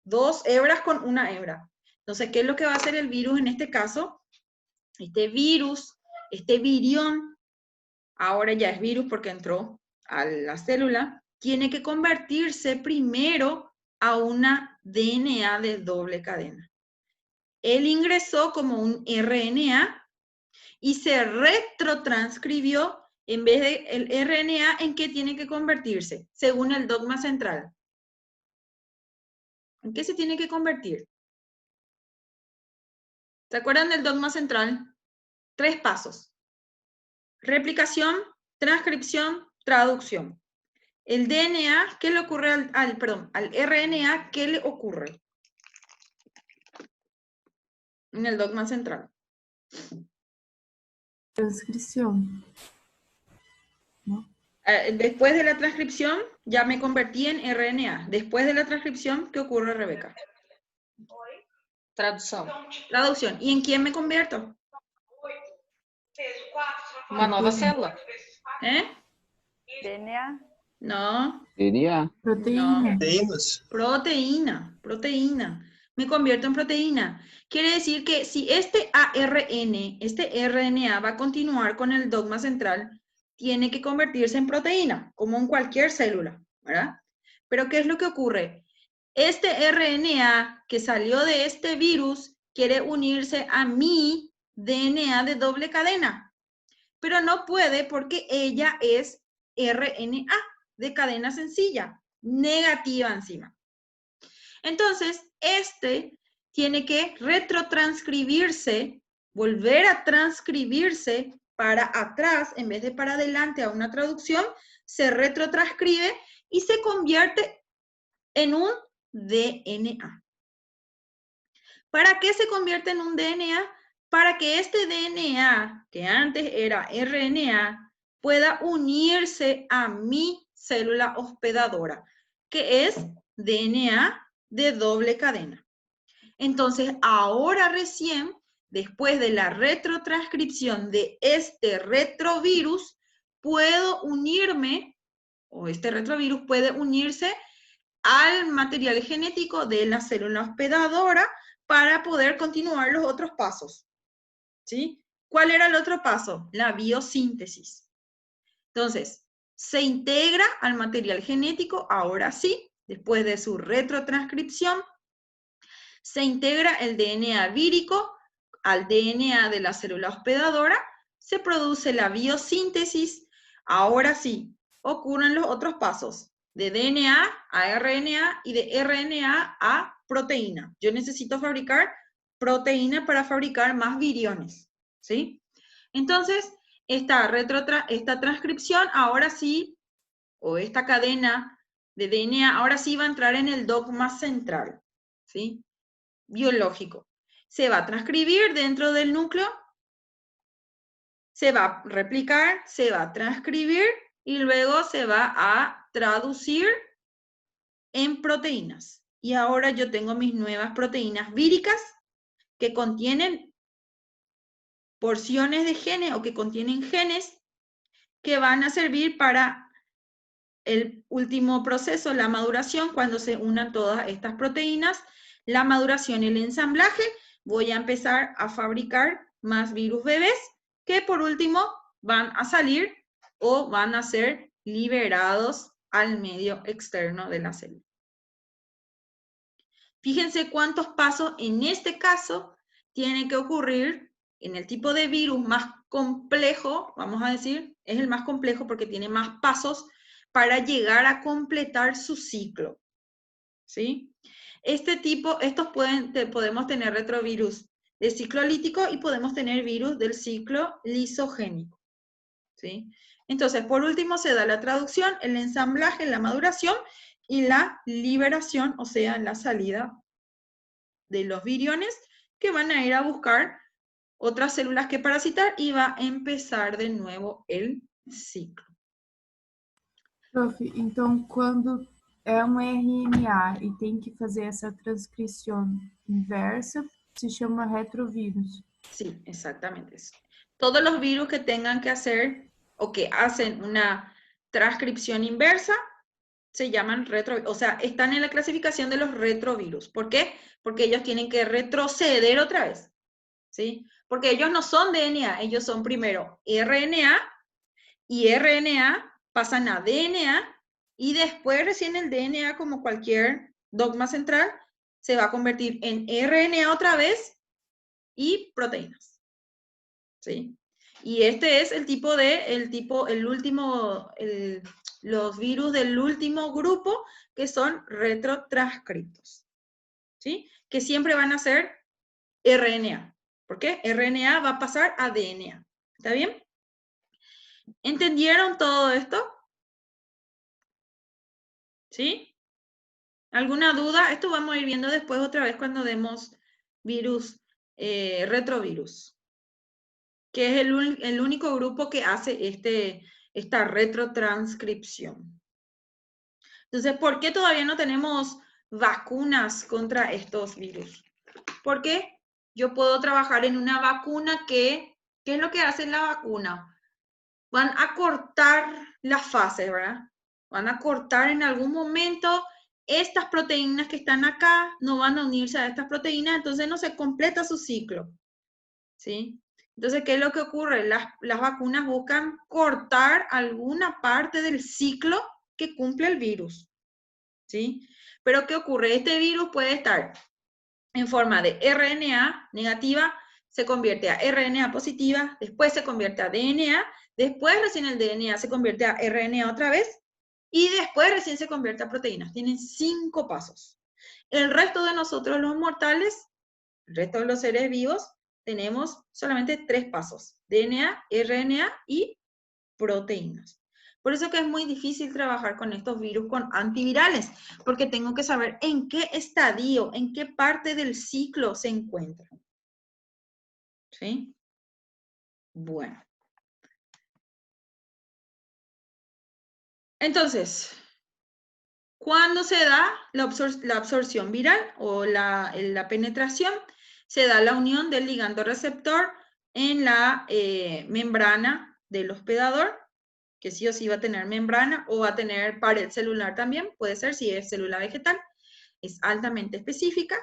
Dos hebras con una hebra. Entonces, ¿qué es lo que va a hacer el virus en este caso? Este virus, este virión, ahora ya es virus porque entró a la célula, tiene que convertirse primero a una DNA de doble cadena. Él ingresó como un RNA y se retrotranscribió en vez de el RNA, ¿en qué tiene que convertirse? Según el dogma central. ¿En qué se tiene que convertir? ¿Se acuerdan del dogma central? 3 pasos. Replicación, transcripción, traducción. El DNA, ¿qué le ocurre al RNA? ¿Qué le ocurre? En el dogma central. Transcripción. ¿No? Después de la transcripción, ya me convertí en RNA. Después de la transcripción, ¿qué ocurre, Rebeca? Tradução. Traducción. ¿Y en quién me convierto? Uma nova célula. ¿Eh? DNA. No. DNA. Proteína. Proteína. Me convierto en proteína. Quiere decir que si este ARN, este RNA va a continuar con el dogma central, tiene que convertirse en proteína, como en cualquier célula, ¿verdad? Pero ¿qué es lo que ocurre? Este RNA que salió de este virus quiere unirse a mi DNA de doble cadena, pero no puede porque ella es RNA de cadena sencilla, negativa encima. Entonces, este tiene que retrotranscribirse, volver a transcribirse para atrás, en vez de para adelante a una traducción, se retrotranscribe y se convierte en un DNA. ¿Para qué se convierte en un DNA? Para que este DNA, que antes era RNA, pueda unirse a mi célula hospedadora, que es DNA de doble cadena. Entonces, ahora recién, después de la retrotranscripción de este retrovirus, puedo unirme, o este retrovirus puede unirse al material genético de la célula hospedadora para poder continuar los otros pasos. ¿Sí? ¿Cuál era el otro paso? La biosíntesis. Entonces, se integra al material genético, ahora sí, después de su retrotranscripción, se integra el DNA vírico al DNA de la célula hospedadora, se produce la biosíntesis, ahora sí, ocurren los otros pasos, de DNA a RNA y de RNA a proteína. Yo necesito fabricar proteína para fabricar más viriones, ¿sí? Entonces, esta transcripción ahora sí, o esta cadena de DNA, ahora sí va a entrar en el dogma central, ¿sí? Biológico. Se va a transcribir dentro del núcleo, se va a replicar, se va a transcribir y luego se va a traducir en proteínas. Y ahora yo tengo mis nuevas proteínas víricas que contienen porciones de genes o que contienen genes que van a servir para el último proceso, la maduración, cuando se unan todas estas proteínas, la maduración y el ensamblaje, voy a empezar a fabricar más virus bebés que por último van a salir o van a ser liberados al medio externo de la célula. Fíjense cuántos pasos en este caso tiene que ocurrir en el tipo de virus más complejo, vamos a decir, es el más complejo porque tiene más pasos para llegar a completar su ciclo. ¿Sí? Podemos tener retrovirus del ciclo lítico y podemos tener virus del ciclo lisogénico. ¿Sí? Entonces, por último, se da la traducción, el ensamblaje, la maduración y la liberación, o sea, la salida de los viriones que van a ir a buscar otras células que parasitar y va a empezar de nuevo el ciclo. Prof, então quando é um RNA e tem que fazer essa transcrição inversa, se chama retrovírus. Sí, exactamente eso. Todos los virus que tengan que hacer o que hacen una transcripción inversa se llaman retrovirus, o sea, están en la clasificación de los retrovirus. ¿Por qué? Porque ellos tienen que retroceder otra vez, ¿sí? Porque ellos no son DNA, ellos son primero RNA, y RNA pasan a DNA, y después recién el DNA, como cualquier dogma central, se va a convertir en RNA otra vez, y proteínas, ¿sí? Y este es los virus del último grupo, que son retrotranscriptos, ¿sí? Que siempre van a ser RNA. ¿Por qué? RNA va a pasar a DNA. ¿Está bien? ¿Entendieron todo esto? ¿Sí? ¿Alguna duda? Esto vamos a ir viendo después otra vez cuando demos virus, retrovirus, que es el único grupo que hace esta retrotranscripción. Entonces, ¿por qué todavía no tenemos vacunas contra estos virus? Porque yo puedo trabajar en una vacuna ¿qué es lo que hace la vacuna? Van a cortar las fases, ¿verdad? Van a cortar en algún momento estas proteínas que están acá, no van a unirse a estas proteínas, entonces no se completa su ciclo, ¿sí? Entonces, ¿qué es lo que ocurre? Las vacunas buscan cortar alguna parte del ciclo que cumple el virus, ¿sí? Pero ¿qué ocurre? Este virus puede estar en forma de RNA negativa, se convierte a RNA positiva, después se convierte a DNA, después recién el DNA se convierte a RNA otra vez, y después recién se convierte a proteínas. Tienen 5 pasos. El resto de nosotros, los mortales, el resto de los seres vivos, tenemos solamente 3 pasos: DNA, RNA y proteínas. Por eso que es muy difícil trabajar con estos virus con antivirales, porque tengo que saber en qué estadio, en qué parte del ciclo se encuentran. ¿Sí? Bueno. Entonces, ¿cuándo se da la absorción viral o la penetración? Se da la unión del ligando receptor en la membrana del hospedador, que sí o sí va a tener membrana, o va a tener pared celular también, puede ser si es célula vegetal. Es altamente específica.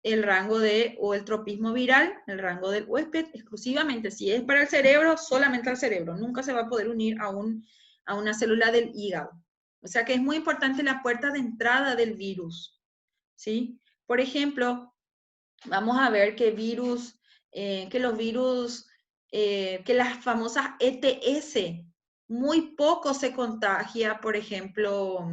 El rango o el tropismo viral, el rango del huésped, exclusivamente, si es para el cerebro, solamente al cerebro. Nunca se va a poder unir a una célula del hígado. O sea que es muy importante la puerta de entrada del virus, ¿sí? Por ejemplo, vamos a ver que las famosas ETS, muy poco se contagia, por ejemplo,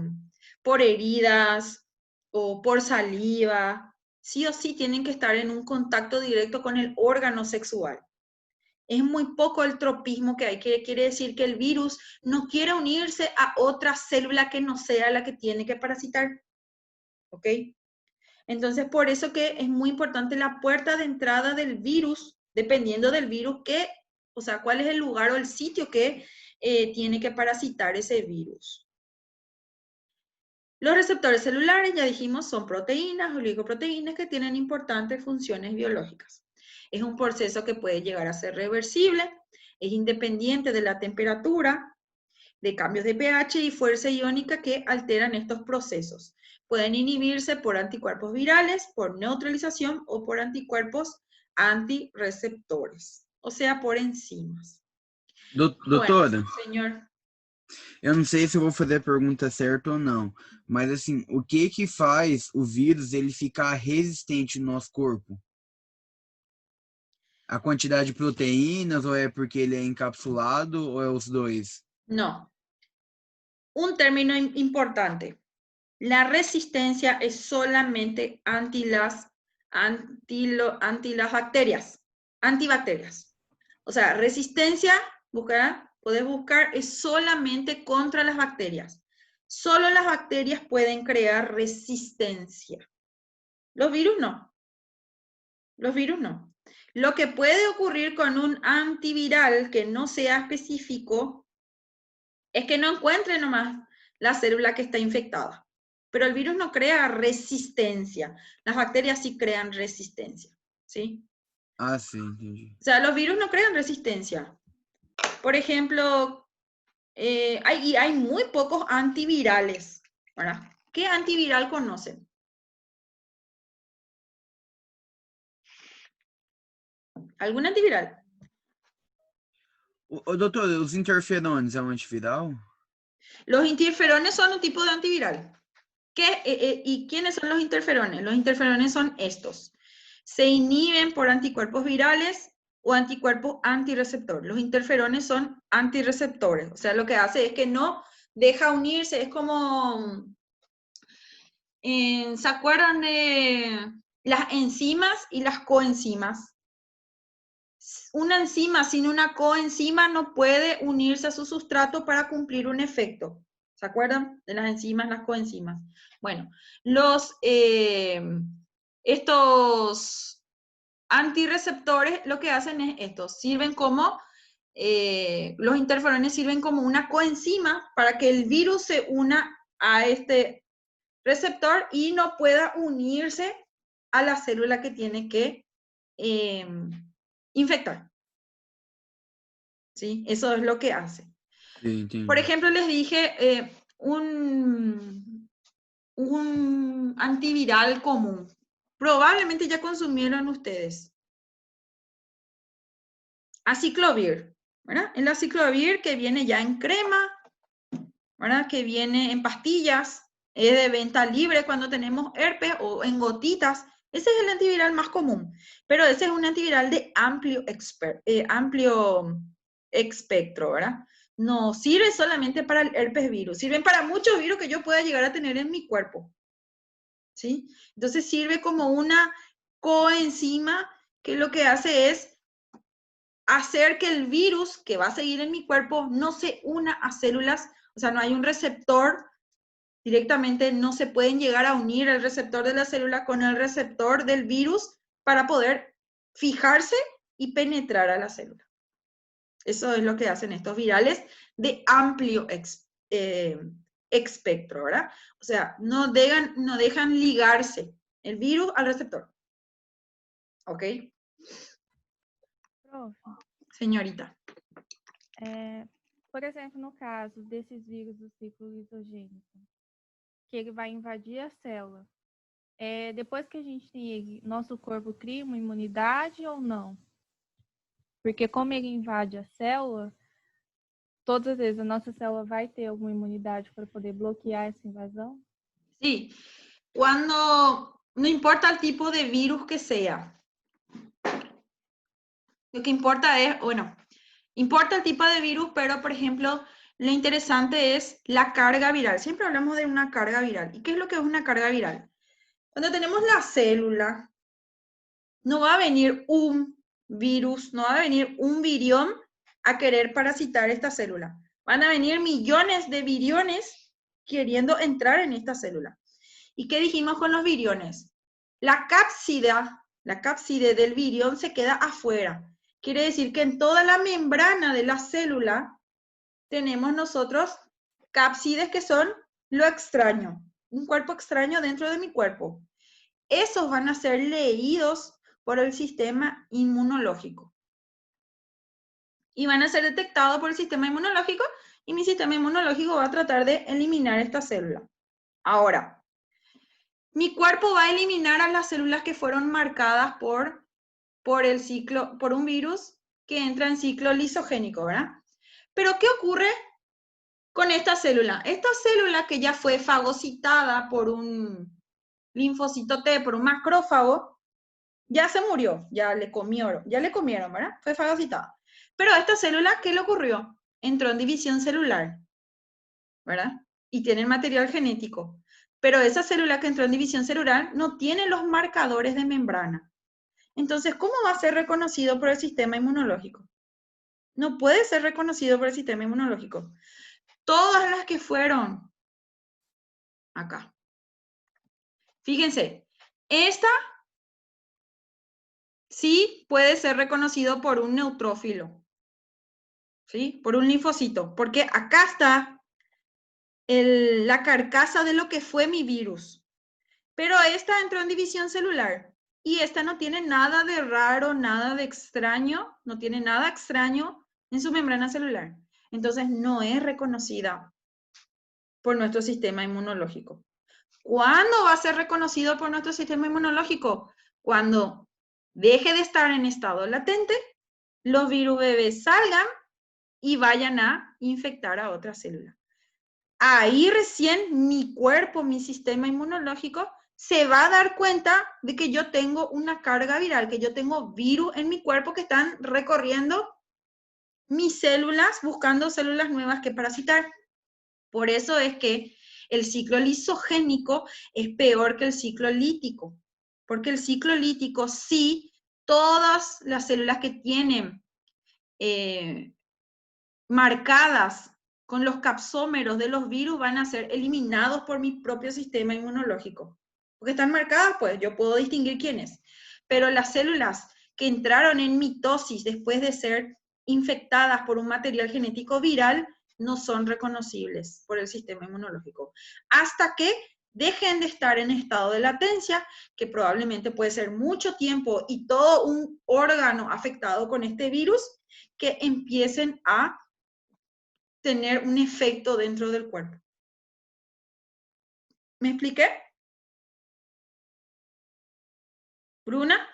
por heridas o por saliva. Sí o sí tienen que estar en un contacto directo con el órgano sexual. Es muy poco el tropismo que hay, que quiere decir que el virus no quiere unirse a otra célula que no sea la que tiene que parasitar. ¿Ok? Entonces, por eso que es muy importante la puerta de entrada del virus, dependiendo del virus o sea, cuál es el lugar o el sitio que tiene que parasitar ese virus. Los receptores celulares, ya dijimos, son proteínas, oligoproteínas que tienen importantes funciones biológicas. Es un proceso que puede llegar a ser reversible, es independiente de la temperatura, de cambios de pH y fuerza iónica que alteran estos procesos. Pueden inhibirse por anticuerpos virales, por neutralización o por anticuerpos antirreceptores, o sea, por enzimas. Doutora, Bueno, señor. Eu não sei se eu vou fazer a pergunta certa ou não, mas assim, o que faz o vírus ele ficar resistente no nosso corpo? A quantidade de proteínas, ou é porque ele é encapsulado, ou é os dois? No. Un término importante. La resistencia es solamente anti las bacterias, antibacterias. O sea, resistencia, podés buscar, es solamente contra las bacterias. Solo las bacterias pueden crear resistencia. Los virus no. Los virus no. Lo que puede ocurrir con un antiviral que no sea específico es que no encuentre nomás la célula que está infectada. Pero el virus no crea resistencia. Las bacterias sí crean resistencia. ¿Sí? Ah, sí, entendi. O sea, los virus no crean resistencia. Por ejemplo, hay muy pocos antivirales, ¿verdad? ¿Qué antiviral conocen? ¿Algún antiviral? Doutor, os interferones é um antiviral? Los interferones son un tipo de antiviral. ¿Y quiénes son los interferones? Los interferones son estos. Se inhiben por anticuerpos virales o anticuerpos antirreceptores. Los interferones son antirreceptores. O sea, lo que hace es que no deja unirse. Es como... ¿se acuerdan de las enzimas y las coenzimas? Una enzima sin una coenzima no puede unirse a su sustrato para cumplir un efecto. ¿Se acuerdan de las enzimas, las coenzimas? Bueno, estos antirreceptores lo que hacen es esto, sirven como, los interferones sirven como una coenzima para que el virus se una a este receptor y no pueda unirse a la célula que tiene que infectar. ¿Sí? Eso es lo que hace. Sí, por ejemplo, les dije un antiviral común. Probablemente ya consumieron ustedes. Aciclovir, ¿verdad? El aciclovir que viene ya en crema, ¿verdad? Que viene en pastillas, es de venta libre cuando tenemos herpes o en gotitas. Ese es el antiviral más común, pero ese es un antiviral de amplio espectro, ¿verdad? No sirve solamente para el herpes virus, sirven para muchos virus que yo pueda llegar a tener en mi cuerpo, ¿sí? Entonces sirve como una coenzima que lo que hace es hacer que el virus que va a seguir en mi cuerpo no se una a células, o sea, no hay un receptor. Directamente no se pueden llegar a unir el receptor de la célula con el receptor del virus para poder fijarse y penetrar a la célula. Eso es lo que hacen estos virales de amplio espectro, ¿verdad? O sea, no dejan ligarse el virus al receptor. ¿Ok? Prof. Señorita. Por exemplo, no caso desses vírus do ciclo lisogênico, que ele vai invadir a célula, depois que a gente, nosso corpo cria uma imunidade ou não? Porque como ele invade a célula, todas as vezes a nossa célula vai ter alguma imunidade para poder bloquear essa invasão? Sí, no importa el tipo de virus que sea, lo que importa es, bueno, importa el tipo de virus, pero por ejemplo, lo interesante es la carga viral. Siempre hablamos de una carga viral. ¿Y qué es lo que es una carga viral? Cuando tenemos la célula, no va a venir un virus, no va a venir un virión a querer parasitar esta célula. Van a venir millones de viriones queriendo entrar en esta célula. ¿Y qué dijimos con los viriones? La cápside del virión se queda afuera. Quiere decir que en toda la membrana de la célula tenemos nosotros cápsides que son lo extraño, un cuerpo extraño dentro de mi cuerpo. Esos van a ser leídos por el sistema inmunológico. Y van a ser detectados por el sistema inmunológico y mi sistema inmunológico va a tratar de eliminar esta célula. Ahora, mi cuerpo va a eliminar a las células que fueron marcadas por un virus que entra en ciclo lisogénico, ¿verdad? Pero ¿qué ocurre con esta célula. Esta célula que ya fue fagocitada por un linfocito T, por un macrófago, ya se murió, ya le comieron, ¿verdad? Fue fagocitada. Pero a esta célula, ¿qué le ocurrió? Entró en división celular, ¿verdad? Y tiene el material genético. Pero esa célula que entró en división celular no tiene los marcadores de membrana. Entonces, ¿cómo va a ser reconocido por el sistema inmunológico? No puede ser reconocido por el sistema inmunológico. Todas las que fueron acá. Fíjense, esta sí puede ser reconocido por un neutrófilo, ¿sí? Por un linfocito, porque acá está la carcasa de lo que fue mi virus. Pero esta entró en división celular y esta no tiene nada de raro, nada de extraño, no tiene nada extraño en su membrana celular. Entonces no es reconocida por nuestro sistema inmunológico. ¿Cuándo va a ser reconocido por nuestro sistema inmunológico? Cuando deje de estar en estado latente, los virus bebés salgan y vayan a infectar a otra célula. Ahí recién mi cuerpo, mi sistema inmunológico, se va a dar cuenta de que yo tengo una carga viral, que yo tengo virus en mi cuerpo que están recorriendo mis células, buscando células nuevas que parasitar. Por eso es que el ciclo lisogénico es peor que el ciclo lítico, porque el ciclo lítico sí, todas las células que tienen marcadas con los capsómeros de los virus van a ser eliminados por mi propio sistema inmunológico. Porque están marcadas, pues yo puedo distinguir quiénes. Pero las células que entraron en mitosis después de ser infectadas por un material genético viral no son reconocibles por el sistema inmunológico. Hasta que dejen de estar en estado de latencia, que probablemente puede ser mucho tiempo y todo un órgano afectado con este virus, que empiecen a tener un efecto dentro del cuerpo. ¿Me expliqué? ¿Bruna?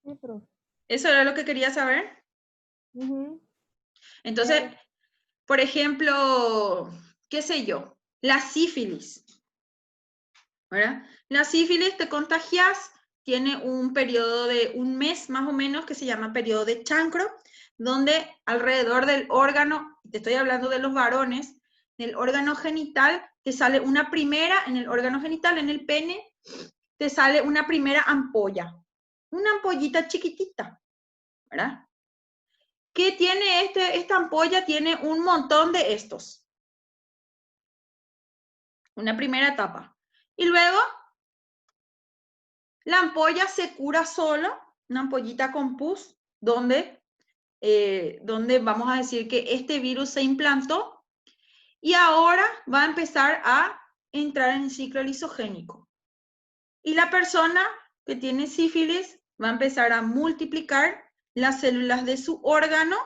Sí, profe. ¿Eso era lo que quería saber? Entonces, por ejemplo, qué sé yo, la sífilis, ¿verdad? La sífilis te contagias, tiene un periodo de un mes más o menos que se llama periodo de chancro, donde alrededor del órgano, te estoy hablando de los varones, del órgano genital, te sale una primera, en el órgano genital, en el pene, te sale una primera ampolla, una ampollita chiquitita, ¿verdad? ¿Qué tiene esta ampolla? Tiene un montón de estos. Una primera etapa. Y luego, la ampolla se cura solo, una ampollita con pus, donde vamos a decir que este virus se implantó y ahora va a empezar a entrar en el ciclo lisogénico. Y la persona que tiene sífilis va a empezar a multiplicar las células de su órgano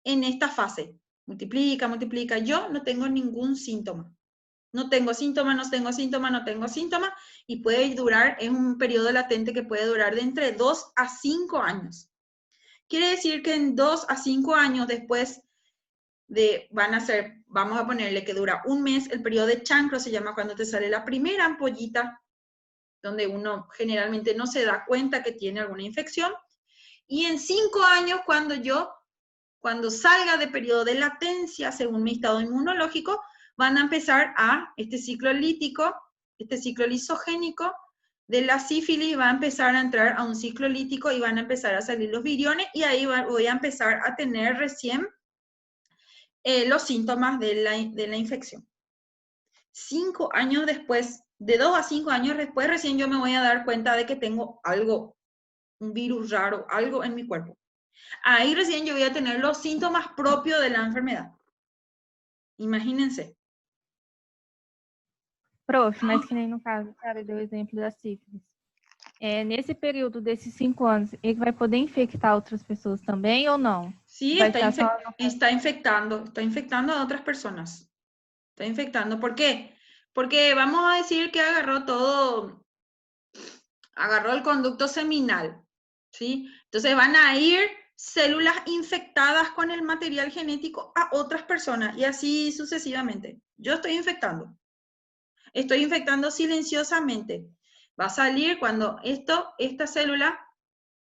en esta fase. Multiplica, multiplica. Yo no tengo ningún síntoma. No tengo síntoma, no tengo síntoma, no tengo síntoma. Y puede durar, es un periodo latente que puede durar de entre 2 a 5 años. Quiere decir que en 2 a 5 años después vamos a ponerle que dura un mes, el periodo de chancro se llama cuando te sale la primera ampollita, donde uno generalmente no se da cuenta que tiene alguna infección. Y en 5 años, cuando salga de periodo de latencia, según mi estado inmunológico, van a empezar este ciclo lítico, este ciclo lisogénico de la sífilis va a empezar a entrar a un ciclo lítico y van a empezar a salir los viriones y ahí voy a empezar a tener recién los síntomas de la infección. 5 años después, de 2 a 5 años después, recién yo me voy a dar cuenta de que tengo algo, un virus raro, algo en mi cuerpo. Ahí recién yo voy a tener los síntomas propios de la enfermedad. Imagínense. Prof, mas que nem no caso, cara, deu o exemplo da sífilis. Nesse período desses 5 anos, ele vai poder infectar outras pessoas também ou não? Sí, está infectando a otras personas. Está infectando. ¿Por qué? Porque vamos a decir que agarró el conducto seminal, ¿sí? Entonces van a ir células infectadas con el material genético a otras personas y así sucesivamente. Yo estoy infectando silenciosamente. Va a salir cuando esta célula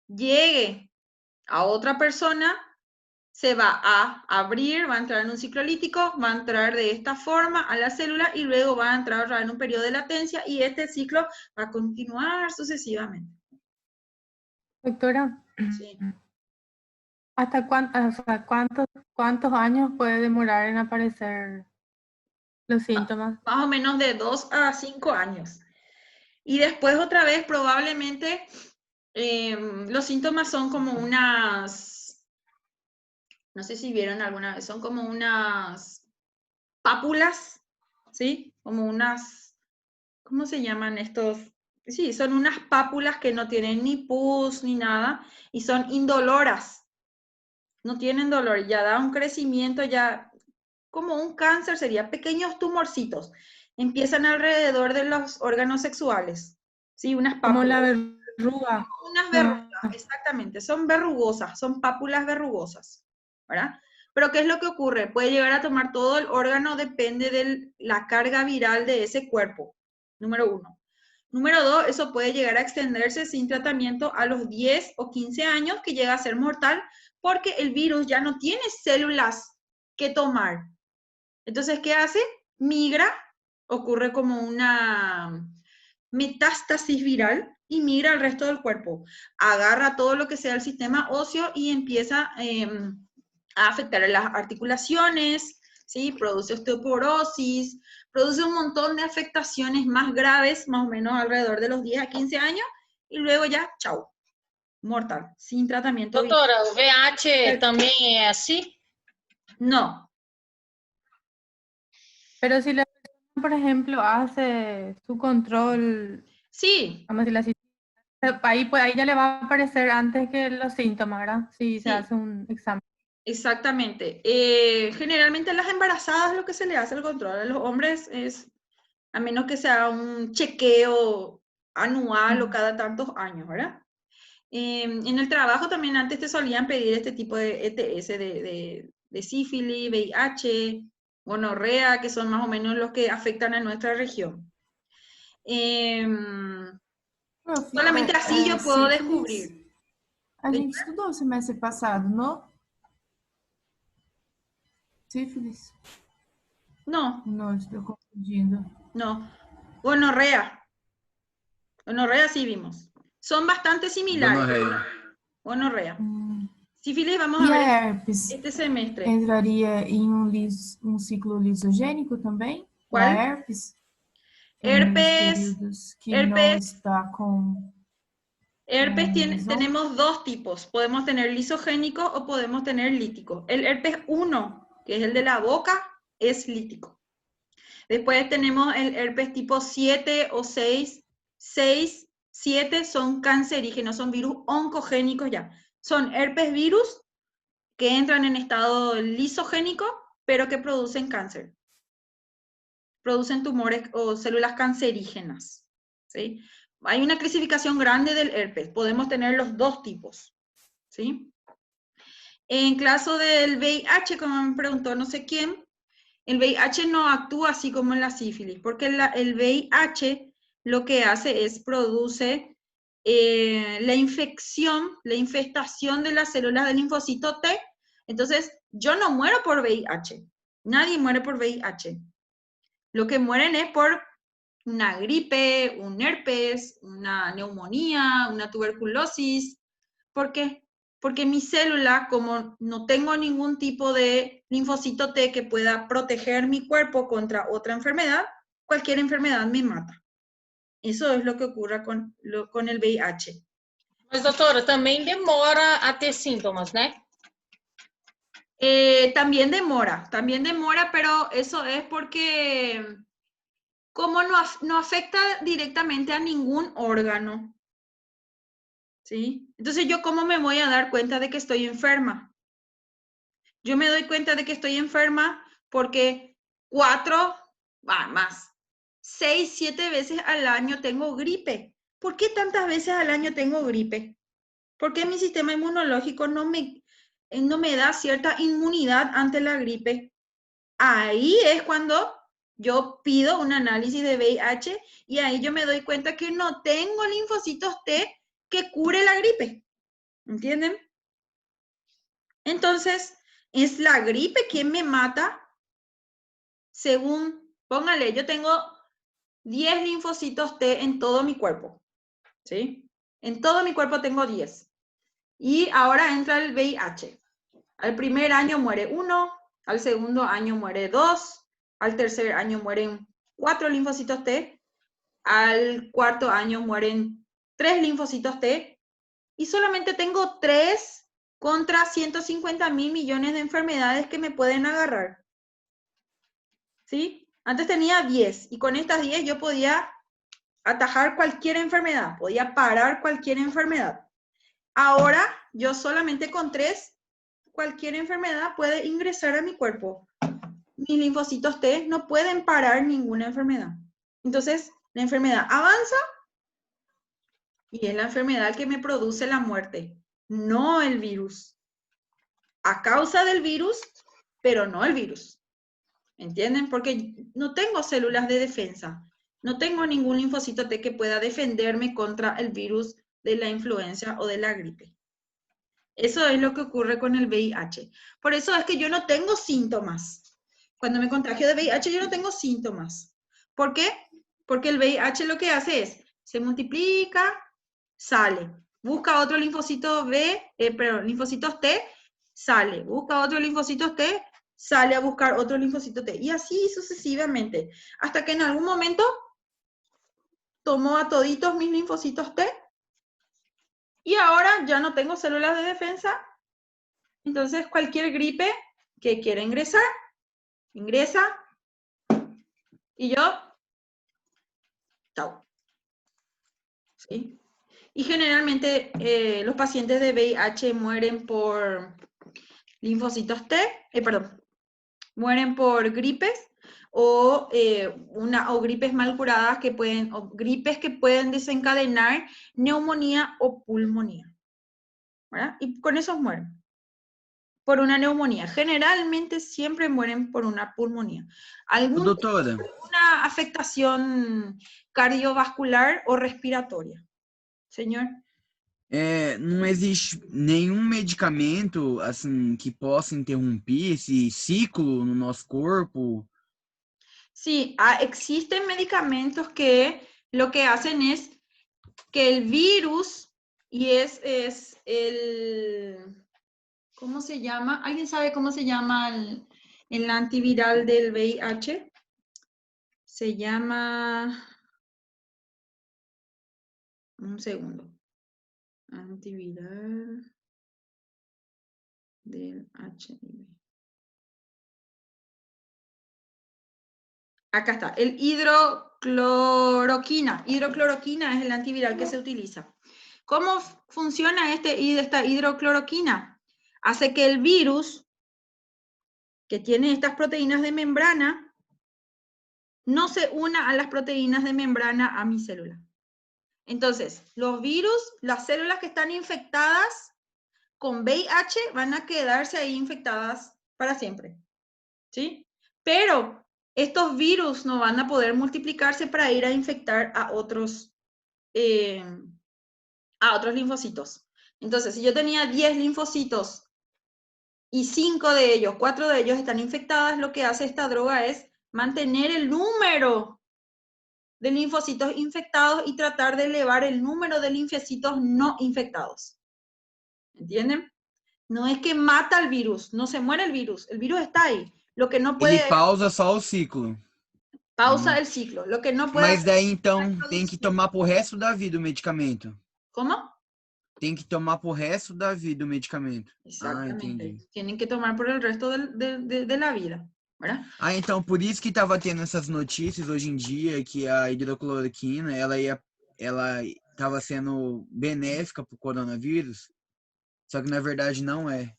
llegue a otra persona, se va a abrir, va a entrar en un ciclo lítico, va a entrar de esta forma a la célula y luego va a entrar en un periodo de latencia y este ciclo va a continuar sucesivamente. Doctora, Sí. ¿hasta cuántos años puede demorar en aparecer los síntomas? Más o menos de 2 a 5 años. Y después otra vez probablemente los síntomas son como unas, no sé si vieron alguna vez, son como unas pápulas, ¿sí? Como unas, ¿cómo se llaman estos? Sí, son unas pápulas que no tienen ni pus ni nada y son indoloras. No tienen dolor, ya da un crecimiento, ya como un cáncer sería, pequeños tumorcitos. Empiezan alrededor de los órganos sexuales, ¿sí? Unas pápulas. Como la verruga. Unas verrugas, exactamente, son verrugosas, son pápulas verrugosas, ¿verdad? Pero ¿qué es lo que ocurre? Puede llegar a tomar todo el órgano, depende de la carga viral de ese cuerpo, número 1. Número 2, eso puede llegar a extenderse sin tratamiento a los 10 o 15 años, que llega a ser mortal, porque el virus ya no tiene células que tomar. Entonces, ¿qué hace? Migra, ocurre como una metástasis viral y migra al resto del cuerpo. Agarra todo lo que sea el sistema óseo y empieza a afectar a las articulaciones, ¿sí? Produce osteoporosis, produce un montón de afectaciones más graves, más o menos alrededor de los 10 a 15 años, y luego ya, chau, mortal, sin tratamiento. Doutora, o VIH também é assim? No. Pero si la persona, por ejemplo, hace su control, sí, vamos a decirlo así, ahí ya le va a aparecer antes que los síntomas, ¿verdad? Si se hace un examen. Exactamente. Generalmente a las embarazadas lo que se le hace el control, a los hombres es, a menos que sea un chequeo anual o cada tantos años, ¿verdad? En el trabajo también antes te solían pedir este tipo de ETS de sífilis, VIH, gonorrea, que son más o menos los que afectan a nuestra región. Solamente así yo puedo descubrir. A gente estudou semestre passado, não? Sífilis? No. No, estoy confundiendo. No. Gonorrea. Gonorrea sí vimos. Son bastante similares. Gonorrea. Sífilis vamos a ver herpes este semestre. Entraria em um ciclo lisogênico também? Qual? A herpes? Herpes tenemos dos tipos. Podemos tener lisogénico o podemos tener lítico. El herpes 1, que es el de la boca, es lítico. Después tenemos el herpes tipo 7 o 6. 6, 7 son cancerígenos, son virus oncogénicos ya. Son herpes virus que entran en estado lisogénico, pero que producen cáncer. Producen tumores o células cancerígenas, ¿sí? Hay una clasificación grande del herpes, podemos tener los dos tipos, ¿sí? En caso del VIH, como me preguntó no sé quién, el VIH no actúa así como en la sífilis, porque el VIH lo que hace es produce la infección, la infestación de las células del linfocito T. Entonces, yo no muero por VIH, nadie muere por VIH. Lo que mueren es por una gripe, un herpes, una neumonía, una tuberculosis. ¿Por qué? Porque mi célula, como no tengo ningún tipo de linfocito T que pueda proteger mi cuerpo contra otra enfermedad, cualquier enfermedad me mata. Eso es lo que ocurre con el VIH. Mas, doutora, também demora a ter síntomas, né? También demora, pero eso es porque como no afecta directamente a ningún órgano, ¿sí? Entonces, ¿yo cómo me voy a dar cuenta de que estoy enferma? Yo me doy cuenta de que estoy enferma porque 6, 7 veces al año tengo gripe. ¿Por qué tantas veces al año tengo gripe? porque mi sistema inmunológico no me da cierta inmunidad ante la gripe. Ahí es cuando yo pido un análisis de VIH y ahí yo me doy cuenta que no tengo linfocitos T que cure la gripe. ¿Entienden? Entonces, es la gripe quien me mata según, póngale, yo tengo 10 linfocitos T en todo mi cuerpo. ¿Sí? En todo mi cuerpo tengo 10. Y ahora entra el VIH. Al primer año muere 1, al segundo año muere 2, al tercer año mueren 4 linfocitos T, al cuarto año mueren 3 linfocitos T, y solamente tengo 3 contra 150.000 millones de enfermedades que me pueden agarrar. ¿Sí? Antes tenía 10, y con estas 10 yo podía atajar cualquier enfermedad, podía parar cualquier enfermedad. Ahora, yo solamente con 3, cualquier enfermedad puede ingresar a mi cuerpo. Mis linfocitos T no pueden parar ninguna enfermedad. Entonces, la enfermedad avanza y es la enfermedad que me produce la muerte, no el virus. A causa del virus, pero no el virus. ¿Entienden? Porque no tengo células de defensa. No tengo ningún linfocito T que pueda defenderme contra el virus de la influenza o de la gripe. Eso es lo que ocurre con el VIH. Por eso es que yo no tengo síntomas. Cuando me contagio de VIH yo no tengo síntomas. ¿Por qué? Porque el VIH lo que hace es, se multiplica, sale. Busca otro linfocito linfocitos T, sale. Busca otro linfocito T, sale a buscar otro linfocito T. Y así sucesivamente. Hasta que en algún momento tomó a toditos mis linfocitos T. Y ahora ya no tengo células de defensa. Entonces cualquier gripe que quiera ingresar, ingresa. Y yo, chao. ¿Sí? Y generalmente los pacientes de VIH mueren por linfocitos T, mueren por gripes o gripes mal curadas o gripes que pueden desencadenar neumonía o pulmonía. ¿Verdad? Y con esos mueren. Por una neumonía. Generalmente siempre mueren por una pulmonía. Alguna afectación cardiovascular o respiratoria. Senhor? Não existe nenhum medicamento assim que possa interromper esse ciclo no nosso corpo? Sí, existen medicamentos que lo que hacen es que el virus, y es el... ¿Cómo se llama? ¿Alguien sabe cómo se llama el antiviral del VIH? Se llama... Un segundo. Antiviral del HIV. Acá está, el hidrocloroquina. Hidrocloroquina es el antiviral que se utiliza. ¿Cómo funciona esta hidrocloroquina? Hace que el virus, que tiene estas proteínas de membrana, no se una a las proteínas de membrana a mi célula. Entonces, los virus, las células que están infectadas con VIH van a quedarse ahí infectadas para siempre. ¿Sí? Pero estos virus no van a poder multiplicarse para ir a infectar a otros linfocitos. Entonces, si yo tenía 10 linfocitos y 4 de ellos están infectadas, lo que hace esta droga es mantener el número de linfocitos infectados y tratar de elevar el número de linfocitos no infectados. ¿Entienden? No es que mata el virus, no se muere el virus está ahí. Lo que no puede... Ele pausa só o ciclo. Pausa el ciclo. Lo que no puede... Mas daí, então, tem que tomar pro resto da vida o medicamento. ¿Cómo? Tem que tomar pro resto da vida o medicamento. Exactamente. Tienen que tomar por el resto de la vida. ¿Verdad? Então, por isso que estava tendo essas notícias hoje em dia, que a hidrocloroquina, ela estava sendo benéfica para o coronavírus, só que na verdade não é.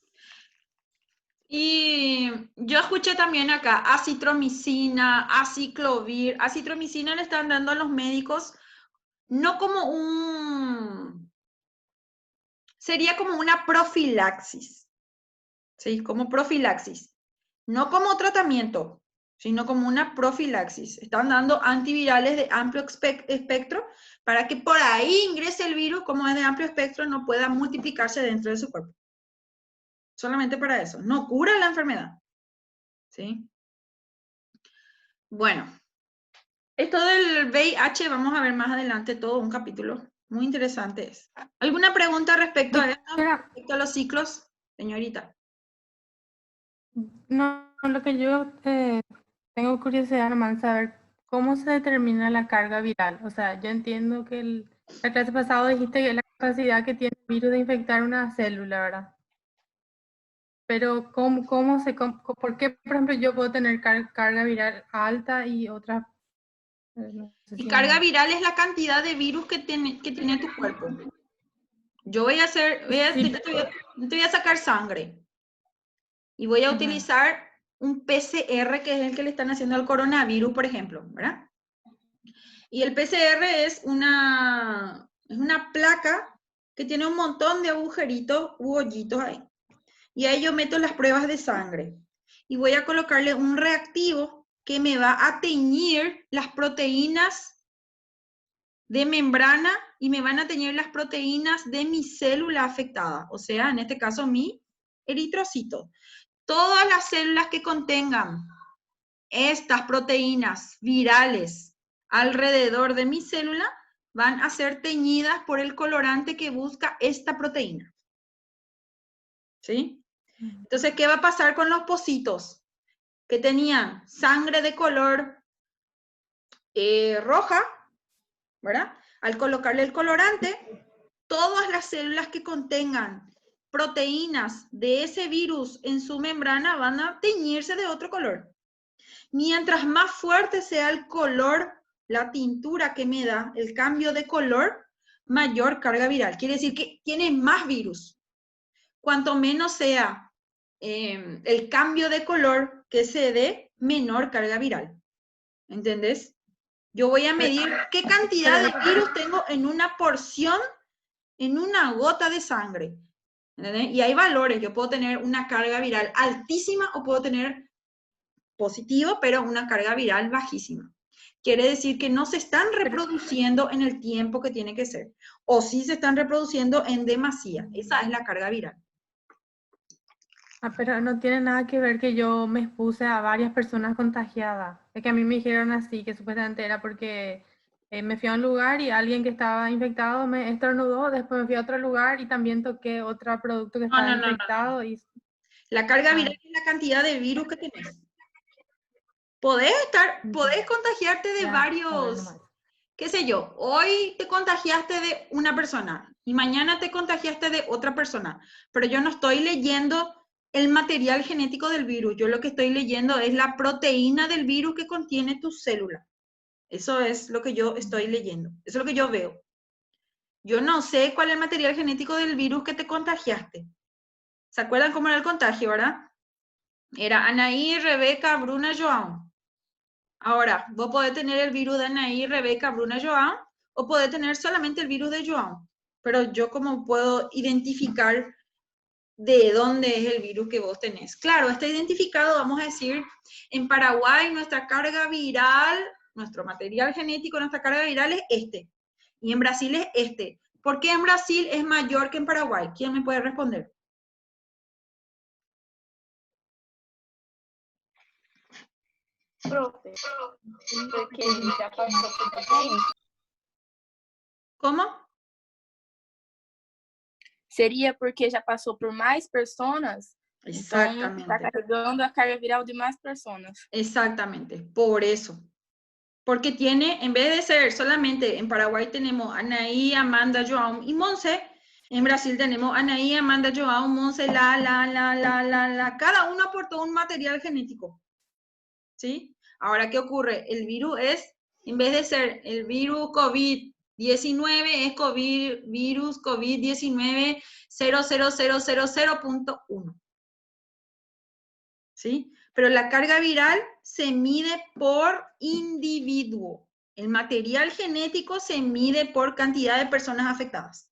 Y yo escuché también acá acitromicina, aciclovir. Acitromicina le están dando a los médicos no como sería como una profilaxis. ¿Sí? Como profilaxis. No como tratamiento, sino como una profilaxis. Están dando antivirales de amplio espectro para que por ahí ingrese el virus, como es de amplio espectro, no pueda multiplicarse dentro de su cuerpo. Solamente para eso. No cura la enfermedad. ¿Sí? Bueno. Esto del VIH vamos a ver más adelante todo un capítulo. Muy interesante es. ¿Alguna pregunta respecto a esto? Respecto a los ciclos, señorita. No, lo que yo tengo curiosidad nomás saber cómo se determina la carga viral. O sea, yo entiendo que la clase pasada dijiste que la capacidad que tiene el virus de infectar una célula, ¿verdad? Pero ¿por qué, por ejemplo, yo puedo tener carga viral alta y otras? No sé Y si carga viral es la cantidad de virus que tiene tu cuerpo. Yo voy a hacer, te voy a sacar sangre. Y voy a utilizar un PCR, que es el que le están haciendo al coronavirus, por ejemplo, ¿verdad? Y el PCR es una placa que tiene un montón de agujeritos u hoyitos ahí. Y ahí yo meto las pruebas de sangre. Y voy a colocarle un reactivo que me va a teñir las proteínas de membrana y me van a teñir las proteínas de mi célula afectada. O sea, en este caso, mi eritrocito. Todas las células que contengan estas proteínas virales alrededor de mi célula van a ser teñidas por el colorante que busca esta proteína. ¿Sí? Entonces, ¿qué va a pasar con los pocitos que tenían sangre de color roja? ¿Verdad? Al colocarle el colorante, todas las células que contengan proteínas de ese virus en su membrana van a teñirse de otro color. Mientras más fuerte sea el color, la tintura que me da, el cambio de color, mayor carga viral. Quiere decir que tiene más virus. Cuanto menos sea el cambio de color que se dé, menor carga viral. ¿Entendés? Yo voy a medir qué cantidad de virus tengo en una porción, en una gota de sangre. ¿Entendés? Y hay valores. Yo puedo tener una carga viral altísima o puedo tener positivo, pero una carga viral bajísima. Quiere decir que no se están reproduciendo en el tiempo que tiene que ser. O sí se están reproduciendo en demasía. Esa es la carga viral. Pero no tiene nada que ver que yo me expuse a varias personas contagiadas. Es que a mí me dijeron así, que supuestamente era porque me fui a un lugar y alguien que estaba infectado me estornudó, después me fui a otro lugar y también toqué otro producto que estaba infectado. Y... La carga viral es la cantidad de virus que tenés. Podés contagiarte de varios, qué sé yo, hoy te contagiaste de una persona y mañana te contagiaste de otra persona, pero yo no estoy leyendo el material genético del virus, yo lo que estoy leyendo es la proteína del virus que contiene tu célula. Eso es lo que yo estoy leyendo, eso es lo que yo veo. Yo no sé cuál es el material genético del virus que te contagiaste. ¿Se acuerdan cómo era el contagio, verdad? Era Anaí, Rebeca, Bruna, João. Ahora, vos podés tener el virus de Anaí, Rebeca, Bruna, João, o podés tener solamente el virus de João. Pero yo, ¿cómo puedo identificar de dónde es el virus que vos tenés? Claro, está identificado, vamos a decir, en Paraguay nuestra carga viral, nuestro material genético, nuestra carga viral es este. Y en Brasil es este. ¿Por qué en Brasil es mayor que en Paraguay? ¿Quién me puede responder? Profe, porque ya pasó por ahí. ¿Cómo? Seria porque já passou por mais pessoas. Exactamente. Então, está carregando a carga viral de más personas. Exactamente, por eso. Porque tiene, en vez de ser solamente, en Paraguay tenemos Anaí, Amanda, João y Monse, en Brasil tenemos Anaí, Amanda, João, Monse, cada uno aportó un material genético. ¿Sí? Ahora, ¿qué ocurre? El virus es, en vez de ser el virus COVID-19, es virus COVID-19 00000.1. ¿Sí? Pero la carga viral se mide por individuo. El material genético se mide por cantidad de personas afectadas.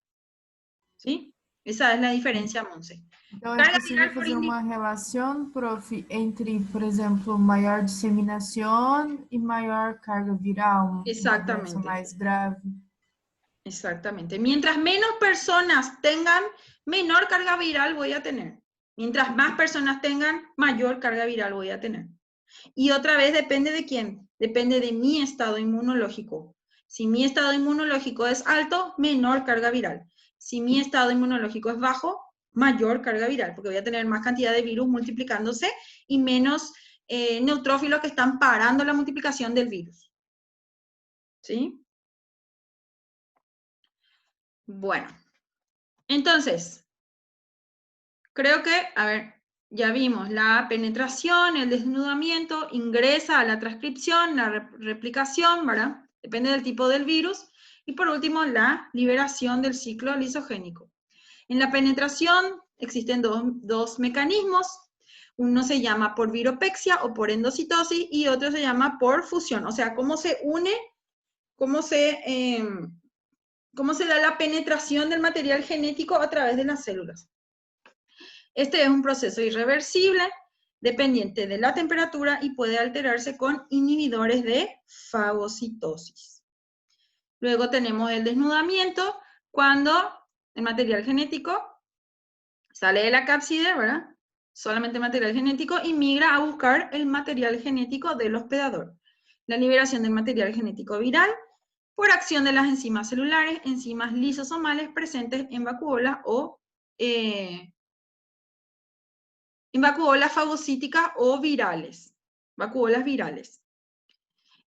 ¿Sí? Esa es la diferencia, Monse. Então, é Carga possível viral por fazer uma relação, prof, entre, por exemplo, maior disseminação e maior carga viral, uma Exactamente. doença mais grave? Exactamente. Mientras menos personas tengan, menor carga viral voy a tener. Mientras más personas tengan, mayor carga viral voy a tener. Y otra vez depende de quién. Depende de mi estado inmunológico. Si mi estado inmunológico es alto, menor carga viral. Si mi estado inmunológico es bajo, mayor carga viral, porque voy a tener más cantidad de virus multiplicándose y menos neutrófilos que están parando la multiplicación del virus. ¿Sí? Bueno, entonces, creo que, a ver, ya vimos la penetración, el desnudamiento, ingresa a la transcripción, la replicación, ¿verdad? Depende del tipo del virus. Y por último, la liberación del ciclo lisogénico. En la penetración existen dos mecanismos. Uno se llama por viropexia o por endocitosis y otro se llama por fusión. O sea, cómo se une, cómo se da la penetración del material genético a través de las células. Este es un proceso irreversible, dependiente de la temperatura y puede alterarse con inhibidores de fagocitosis. Luego tenemos el desnudamiento, cuando el material genético sale de la cápside, ¿verdad? Solamente material genético, y migra a buscar el material genético del hospedador. La liberación del material genético viral, por acción de las enzimas celulares, enzimas lisosomales presentes en vacuolas o en vacuolas fagocíticas o virales, vacuolas virales.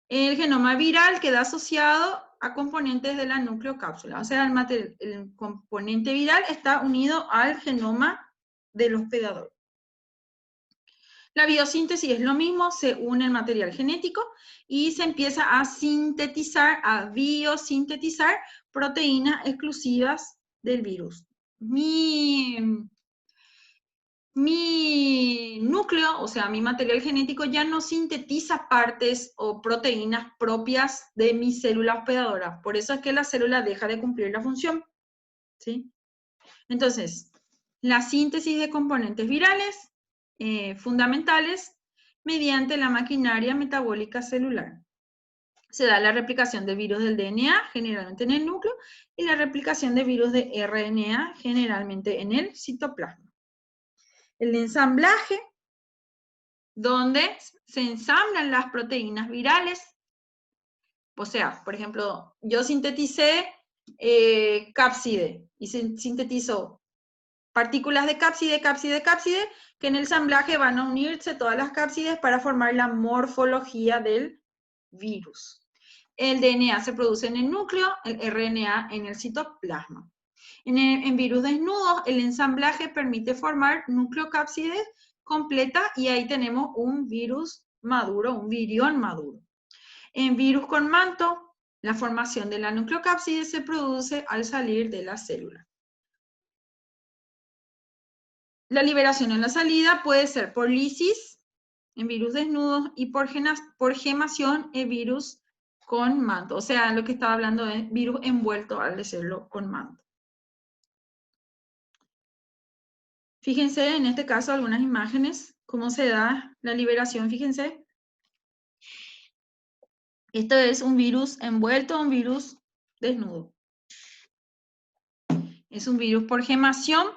El genoma viral queda asociado a componentes de la nucleocápsula, o sea, el componente viral está unido al genoma del hospedador. La biosíntesis es lo mismo, se une el material genético y se empieza a sintetizar, a biosintetizar proteínas exclusivas del virus. Mi núcleo, o sea, mi material genético ya no sintetiza partes o proteínas propias de mi célula hospedadora. Por eso es que la célula deja de cumplir la función, ¿sí? Entonces, la síntesis de componentes virales fundamentales mediante la maquinaria metabólica celular. Se da la replicación de virus del DNA, generalmente en el núcleo, y la replicación de virus de RNA, generalmente en el citoplasma. El ensamblaje, donde se ensamblan las proteínas virales. O sea, por ejemplo, yo sinteticé cápside y sintetizo partículas de cápside, que en el ensamblaje van a unirse todas las cápsides para formar la morfología del virus. El DNA se produce en el núcleo, el RNA en el citoplasma. En virus desnudos, el ensamblaje permite formar nucleocápsides completa y ahí tenemos un virus maduro, un virión maduro. En virus con manto, la formación de la nucleocápside se produce al salir de la célula. La liberación en la salida puede ser por lisis en virus desnudos y por gemación en virus con manto. O sea, lo que estaba hablando es virus envuelto al decirlo con manto. Fíjense en este caso algunas imágenes, cómo se da la liberación, fíjense. Esto es un virus envuelto, un virus desnudo. Es un virus por gemación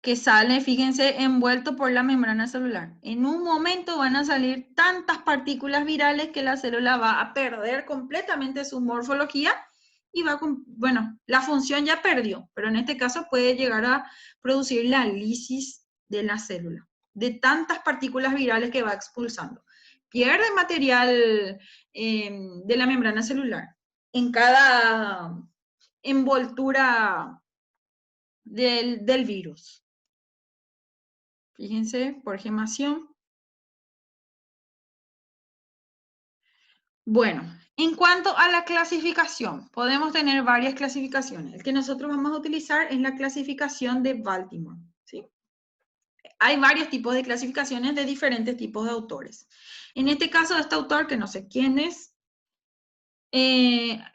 que sale, fíjense, envuelto por la membrana celular. En un momento van a salir tantas partículas virales que la célula va a perder completamente su morfología y va con, bueno, la función ya perdió, pero en este caso puede llegar a producir la lisis de la célula, de tantas partículas virales que va expulsando. Pierde material de la membrana celular en cada envoltura del virus. Fíjense, por gemación. Bueno, en cuanto a la clasificación, podemos tener varias clasificaciones. El que nosotros vamos a utilizar es la clasificación de Baltimore, ¿sí? Hay varios tipos de clasificaciones de diferentes tipos de autores. En este caso, este autor, que no sé quién es,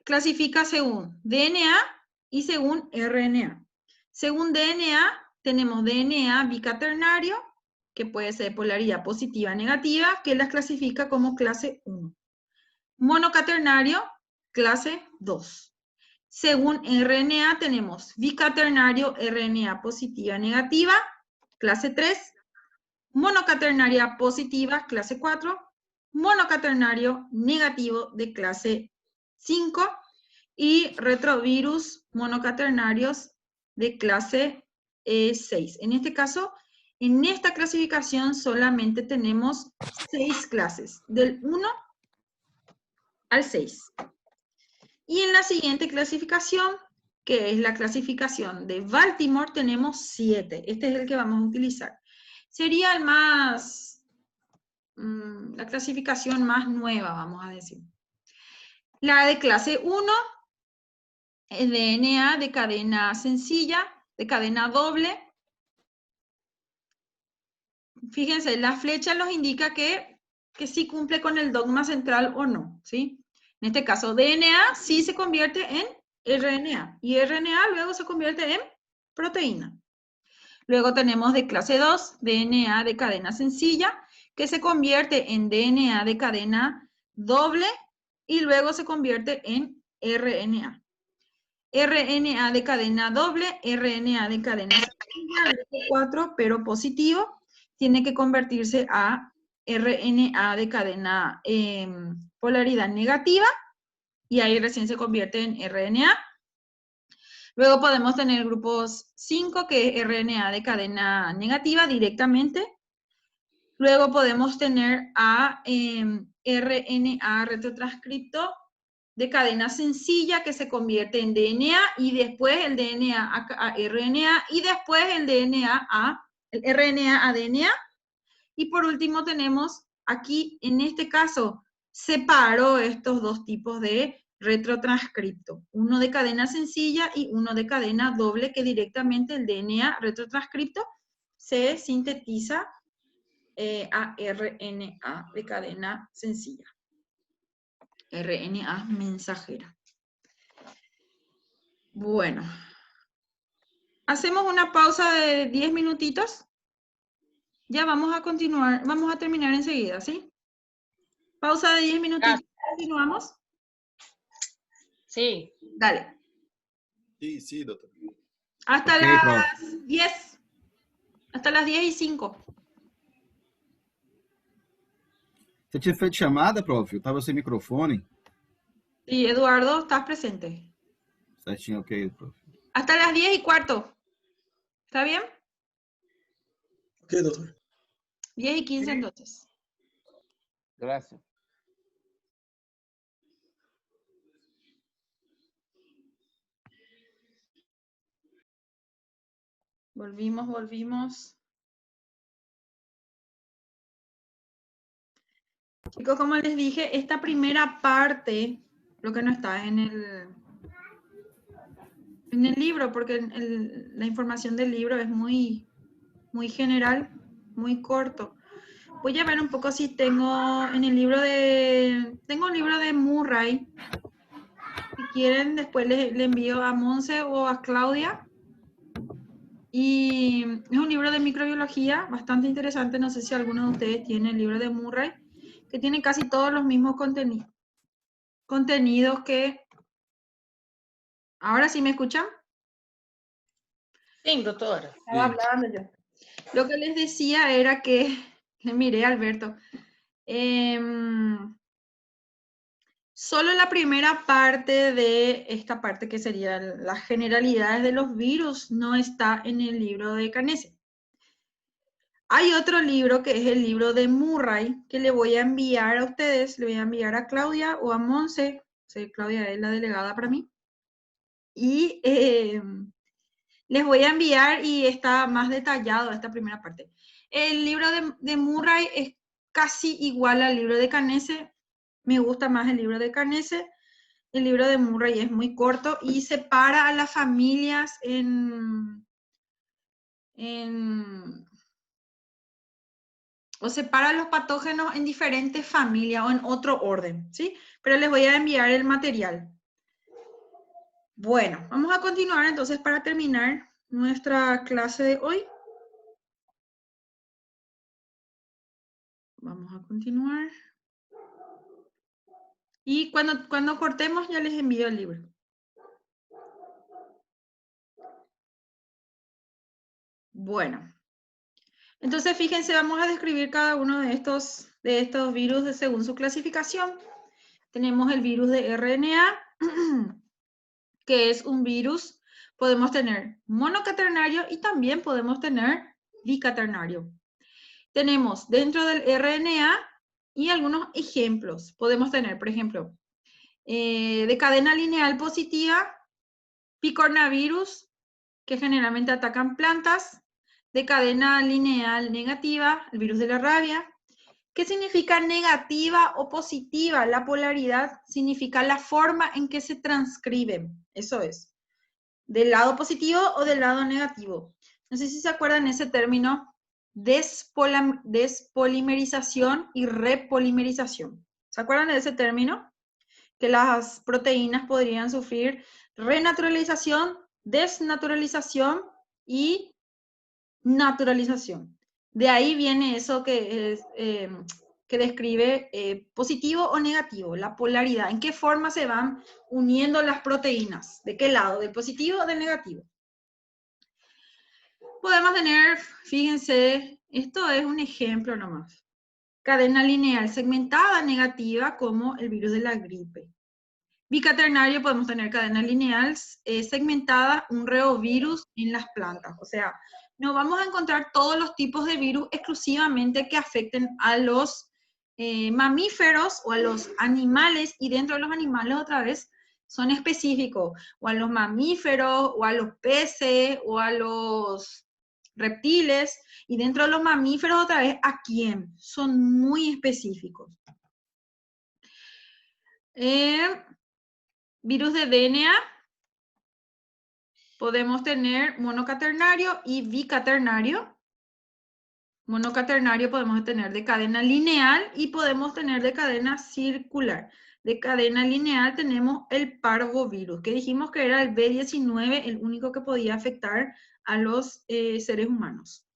clasifica según DNA y según RNA. Según DNA, tenemos DNA bicaternario, que puede ser de polaridad positiva o negativa, que las clasifica como clase 1. Monocaternario, clase 2. Según RNA, tenemos bicaternario, RNA positiva negativa, clase 3. Monocaternaria positiva, clase 4. Monocaternario negativo de clase 5. Y retrovirus monocatenarios de clase 6. En este caso, en esta clasificación solamente tenemos 6 clases, del 1 al 6. Y en la siguiente clasificación, que es la clasificación de Baltimore, tenemos 7. Este es el que vamos a utilizar. Sería el más, la clasificación más nueva, vamos a decir. La de clase 1, el DNA de cadena sencilla, de cadena doble. Fíjense, la flecha nos indica que sí cumple con el dogma central o no, ¿sí? En este caso, DNA sí se convierte en RNA, y RNA luego se convierte en proteína. Luego tenemos de clase 2, DNA de cadena sencilla, que se convierte en DNA de cadena doble, y luego se convierte en RNA. RNA de cadena doble, RNA de cadena sencilla, 4, pero positivo, tiene que convertirse a RNA de cadena polaridad negativa, y ahí recién se convierte en RNA. Luego podemos tener grupos 5, que es RNA de cadena negativa directamente. Luego podemos tener a RNA retrotranscripto de cadena sencilla, que se convierte en DNA, y después el DNA a RNA, y después el DNA el RNA a DNA. Y por último tenemos aquí, en este caso, separo estos dos tipos de retrotranscripto. Uno de cadena sencilla y uno de cadena doble, que directamente el DNA retrotranscripto se sintetiza a RNA de cadena sencilla. RNA mensajera. Bueno. Hacemos una pausa de 10 minutitos. Ya vamos a continuar, vamos a terminar enseguida, ¿sí? Pausa de 10 minutitos. ¿Continuamos? Sí. Dale. Sí, doctor. Hasta las 10. Hasta las 10:05. Você tinha feito chamada, prof? Eu estava sem microfone. Sí, Eduardo, estás presente. Certinho, ok, prof. Hasta las 10:15. ¿Está bien? Ok, doctor. 10:15 entonces. Gracias. Volvimos. Chicos, como les dije, esta primera parte, lo que no está en el libro, porque la información del libro es muy general, muy corto. Voy a ver un poco si tengo en el libro tengo un libro de Murray. Si quieren, después le envío a Monse o a Claudia. Y es un libro de microbiología bastante interesante. No sé si alguno de ustedes tiene el libro de Murray, que tiene casi todos los mismos contenidos que... ¿Ahora sí me escuchan? Sí, doctora. Estaba hablando yo. Lo que les decía era que... Miré, Alberto. Solo la primera parte de esta parte, que serían las generalidades de los virus, no está en el libro de Canese. Hay otro libro, que es el libro de Murray, que le voy a enviar a ustedes, le voy a enviar a Claudia o a Monse. Claudia es la delegada para mí. Y les voy a enviar, y está más detallado esta primera parte. El libro de Murray es casi igual al libro de Canese. Me gusta más el libro de Canese. El libro de Murray es muy corto y separa a las familias o separa a los patógenos en diferentes familias o en otro orden, ¿sí? Pero les voy a enviar el material. Bueno, vamos a continuar entonces para terminar. nuestra clase de hoy. Vamos a continuar. Y cuando cortemos ya les envío el libro. Bueno. Entonces, fíjense, vamos a describir cada uno de estos virus según su clasificación. Tenemos el virus de RNA, que es un virus. Podemos tener monocaternario y también podemos tener bicaternario. Tenemos dentro del RNA y algunos ejemplos. Podemos tener, por ejemplo, de cadena lineal positiva, picornavirus, que generalmente atacan plantas. De cadena lineal negativa, el virus de la rabia. ¿Qué significa negativa o positiva? La polaridad significa la forma en que se transcriben. Eso es. ¿Del lado positivo o del lado negativo? No sé si se acuerdan ese término, despolimerización y repolimerización. ¿Se acuerdan de ese término? Que las proteínas podrían sufrir renaturalización, desnaturalización y naturalización. De ahí viene eso que describe positivo o negativo, la polaridad. ¿En qué forma se van uniendo las proteínas? ¿De qué lado? ¿Del positivo o del negativo? Podemos tener, fíjense, esto es un ejemplo nomás. Cadena lineal segmentada negativa como el virus de la gripe. Bicaternario podemos tener cadena lineal segmentada, un reovirus en las plantas. O sea, no vamos a encontrar todos los tipos de virus exclusivamente que afecten a los mamíferos o a los animales, y dentro de los animales otra vez son específicos, o a los mamíferos, o a los peces, o a los reptiles, y dentro de los mamíferos otra vez, ¿a quién? Son muy específicos. Virus de DNA, podemos tener monocaternario y bicaternario. Monocaternario podemos tener de cadena lineal y podemos tener de cadena circular. De cadena lineal tenemos el parvovirus, que dijimos que era el B19, el único que podía afectar a los seres humanos.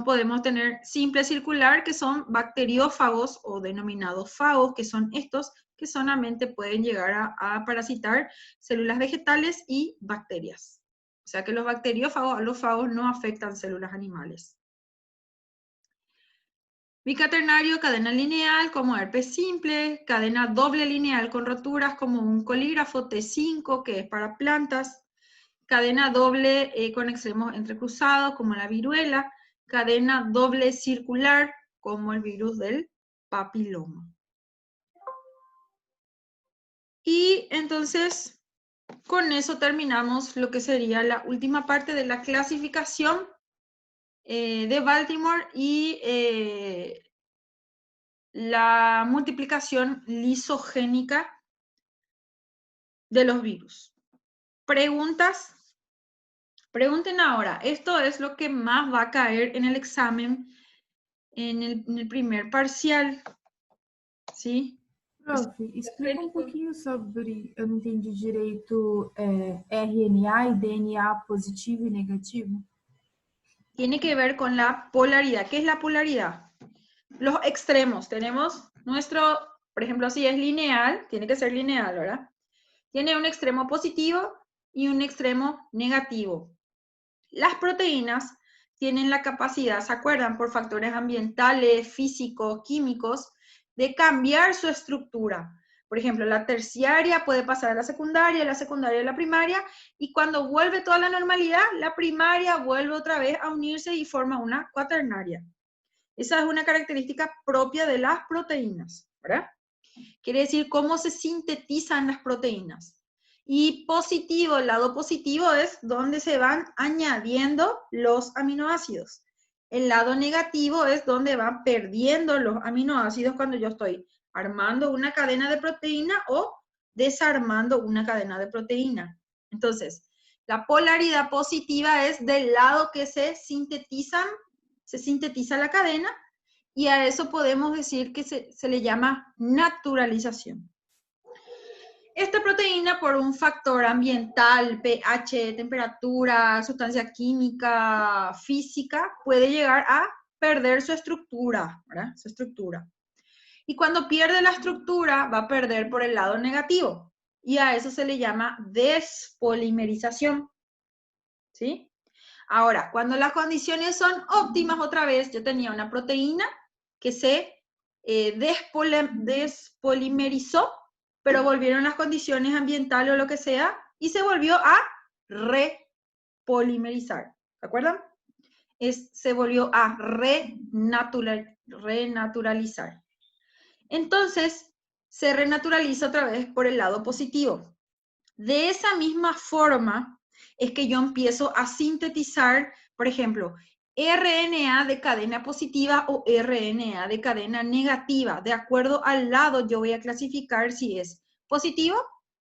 Podemos tener simple circular, que son bacteriófagos o denominados fagos, que son estos que solamente pueden llegar a parasitar células vegetales y bacterias. O sea que los bacteriófagos, los fagos no afectan células animales. Bicaternario, cadena lineal como herpes simple, cadena doble lineal con roturas como un colígrafo T5, que es para plantas, cadena doble con extremos entrecruzados como la viruela, cadena doble circular como el virus del papiloma. Y entonces, con eso terminamos lo que sería la última parte de la clasificación de Baltimore y la multiplicación lisogénica de los virus. ¿Preguntas? Pregunten ahora. Esto es lo que más va a caer en el examen, en el primer parcial. ¿Sí? Prof, explica um pouquinho sobre, eu não entendi direito, RNA e DNA positivo e negativo. Tiene que ver con la polaridad. ¿Qué es la polaridad? Los extremos. Tenemos nuestro, por ejemplo, si es lineal, tiene que ser lineal, ¿verdad? Tiene un extremo positivo y un extremo negativo. Las proteínas tienen la capacidad, ¿se acuerdan? Por factores ambientales, físicos, químicos, de cambiar su estructura. Por ejemplo, la terciaria puede pasar a la secundaria a la primaria, y cuando vuelve toda la normalidad, la primaria vuelve otra vez a unirse y forma una cuaternaria. Esa es una característica propia de las proteínas, ¿verdad? Quiere decir cómo se sintetizan las proteínas. Y positivo, el lado positivo es donde se van añadiendo los aminoácidos. El lado negativo es donde van perdiendo los aminoácidos cuando yo estoy armando una cadena de proteína o desarmando una cadena de proteína. Entonces, la polaridad positiva es del lado que se sintetiza la cadena, y a eso podemos decir que se le llama naturalización. esta proteína por un factor ambiental, pH, temperatura, sustancia química, física, puede llegar a perder su estructura, ¿verdad? Su estructura. Y cuando pierde la estructura, va a perder por el lado negativo. Y a eso se le llama despolimerización. ¿Sí? Ahora, cuando las condiciones son óptimas, otra vez, yo tenía una proteína que se despolimerizó, pero volvieron las condiciones ambientales o lo que sea, y se volvió a repolimerizar. ¿Se acuerdan? Se volvió a renaturalizar. Entonces, se renaturaliza otra vez por el lado positivo. De esa misma forma es que yo empiezo a sintetizar, por ejemplo, RNA de cadena positiva o RNA de cadena negativa. De acuerdo al lado, yo voy a clasificar si es positivo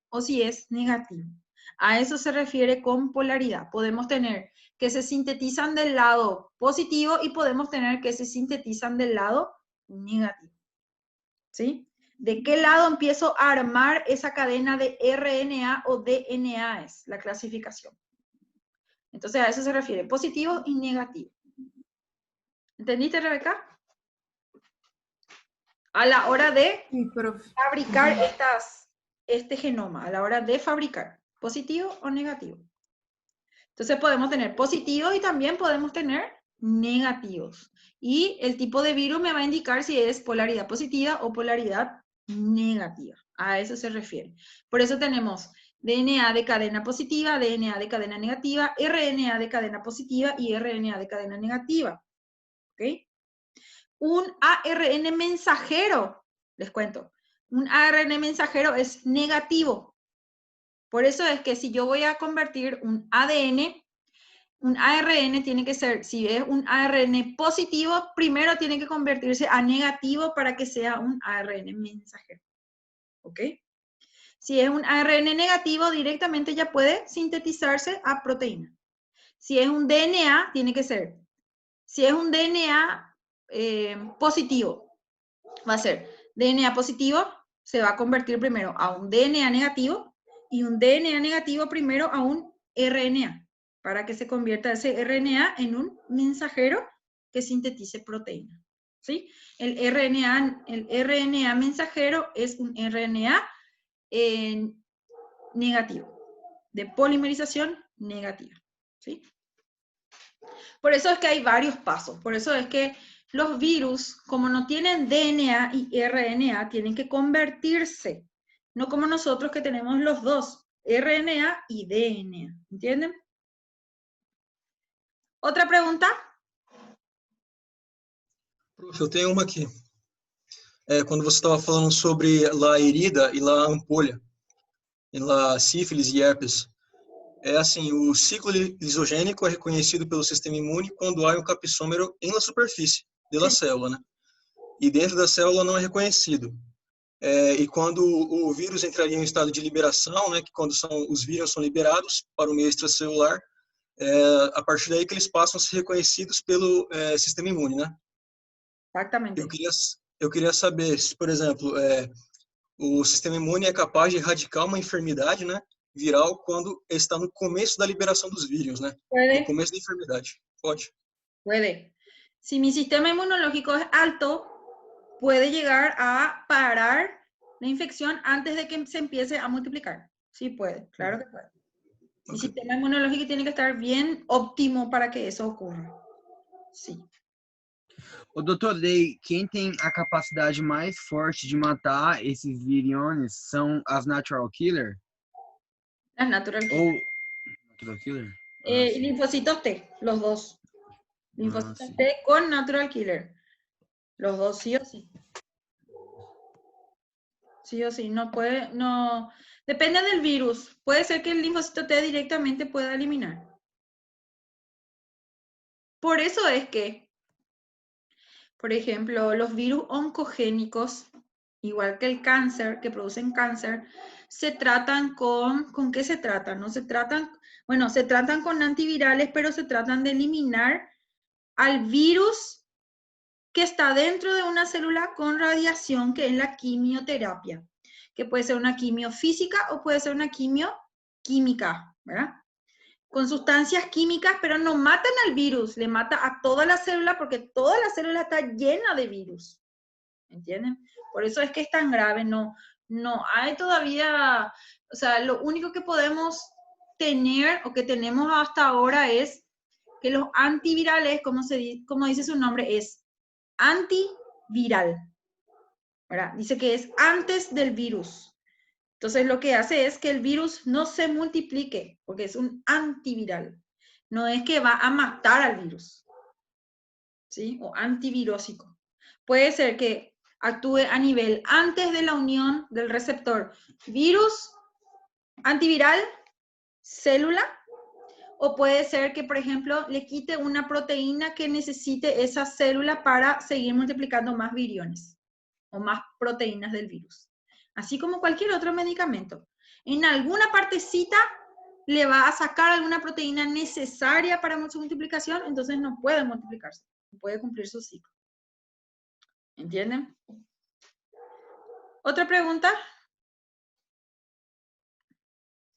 o si es negativo. A eso se refiere con polaridad. Podemos tener que se sintetizan del lado positivo y podemos tener que se sintetizan del lado negativo. ¿Sí? ¿De qué lado empiezo a armar esa cadena de RNA o DNA? Es la clasificación. Entonces a eso se refiere, positivo y negativo. ¿Entendiste, Rebeca? A la hora de fabricar este genoma, a la hora de fabricar, positivo o negativo. Entonces podemos tener positivos y también podemos tener negativos. Y el tipo de virus me va a indicar si es polaridad positiva o polaridad negativa. A eso se refiere. Por eso tenemos DNA de cadena positiva, DNA de cadena negativa, RNA de cadena positiva y RNA de cadena negativa. ¿Ok? Un ARN mensajero, les cuento, un ARN mensajero es negativo. Por eso es que si yo voy a convertir un ADN, un ARN tiene que ser, si es un ARN positivo, primero tiene que convertirse a negativo para que sea un ARN mensajero. ¿Ok? Si es un ARN negativo, directamente ya puede sintetizarse a proteína. Si es un DNA, tiene que ser, si es un DNA positivo, va a ser DNA positivo, se va a convertir primero a un DNA negativo y un DNA negativo primero a un RNA, para que se convierta ese RNA en un mensajero que sintetice proteína. ¿Sí? El RNA mensajero es un RNA negativo, de polimerización negativa. ¿Sí? Por eso es que hay varios pasos, por eso es que los virus, como no tienen DNA y RNA, tienen que convertirse, no como nosotros que tenemos los dos, RNA y DNA, ¿entienden? ¿Otra pregunta? Prof, eu tenho uma aqui. Quando você estava falando sobre la herida e la ampolha, e la sífilis e herpes, assim, o ciclo lisogênico é reconhecido pelo sistema imune quando há um capsômero em la superfície da célula, né? E dentro da célula não é reconhecido. E quando o vírus entraria em estado de liberação, né, que quando os vírus são liberados para o meio extracelular, a partir daí que eles passam a ser reconhecidos pelo sistema imune, né? Exatamente. Eu queria saber se, por exemplo, o sistema imune é capaz de erradicar uma enfermidade, né, viral quando está no começo da liberação dos vírus, né? Puede. No começo da enfermidade. Pode? Puede. Si mi sistema inmunológico es alto, puede llegar a parar la infección antes de que se empiece a multiplicar. Sí puede, claro que puede. Mi sistema inmunológico tiene que estar bien óptimo para que eso ocurra. Sí. O doutor Day, quem tem a capacidade mais forte de matar esses viriones são as natural killer? Las natural killer. Ou natural killer? Linfocitos T, los dos. Linfocitos T con natural killer. Los dos sí o sí. Sí o sí, no puede, no. Depende del virus. Puede ser que el linfocito T directamente pueda eliminar. Por eso es que, por ejemplo, los virus oncogénicos, igual que el cáncer, que producen cáncer, se tratan ¿con qué se tratan? No se tratan, bueno, se tratan con antivirales, pero se tratan de eliminar al virus que está dentro de una célula con radiación, que es la quimioterapia. que puede ser una quimio física o puede ser una quimio química, ¿verdad? Con sustancias químicas, pero no matan al virus, le mata a toda la célula porque toda la célula está llena de virus. ¿Entienden? Por eso es que es tan grave, no hay todavía, o sea, lo único que podemos tener o que tenemos hasta ahora es que los antivirales, como dice su nombre, es antiviral, ¿verdad? Dice que es antes del virus. Entonces lo que hace es que el virus no se multiplique, porque es un antiviral. No es que va a matar al virus, ¿sí? O antivirósico. Puede ser que actúe a nivel antes de la unión del receptor virus, antiviral, célula, o puede ser que, por ejemplo, le quite una proteína que necesite esa célula para seguir multiplicando más viriones o más proteínas del virus. Así como cualquier otro medicamento. En alguna partecita le va a sacar alguna proteína necesaria para su multiplicación, entonces no puede multiplicarse, no puede cumplir su ciclo. ¿Entienden? ¿Otra pregunta?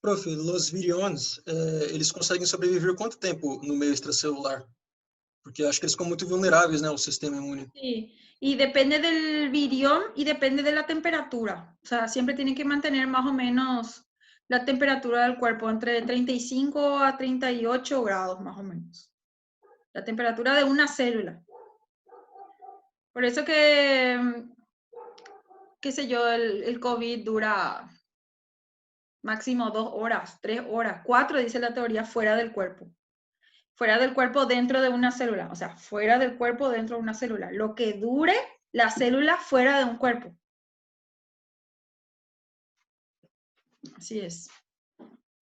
Prof, os virions, eles conseguem sobreviver quanto tempo no meio extracelular? Porque acho que eles ficam muito vulneráveis, né, ao sistema imune. Sí, y depende del virión y depende de la temperatura. O sea, siempre tienen que mantener más o menos la temperatura del cuerpo entre 35 a 38 grados más o menos. La temperatura de una célula. Por eso que, qué sé yo, el COVID dura máximo 2 horas, 3 horas, 4, dice la teoría, fuera del cuerpo. Fuera del cuerpo dentro de una célula. O sea, fuera del cuerpo dentro de una célula. Lo que dure la célula fuera de un cuerpo. Así es.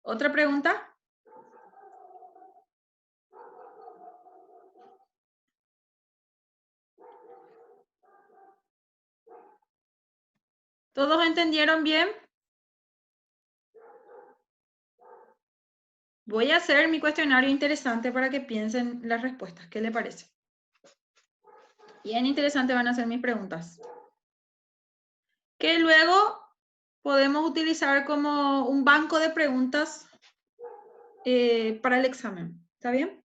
¿Otra pregunta? ¿Todos entendieron bien? Voy a hacer mi cuestionario interesante para que piensen las respuestas. ¿Qué le parece? Bien interesante van a ser mis preguntas. Que luego podemos utilizar como un banco de preguntas para el examen. ¿Está bien?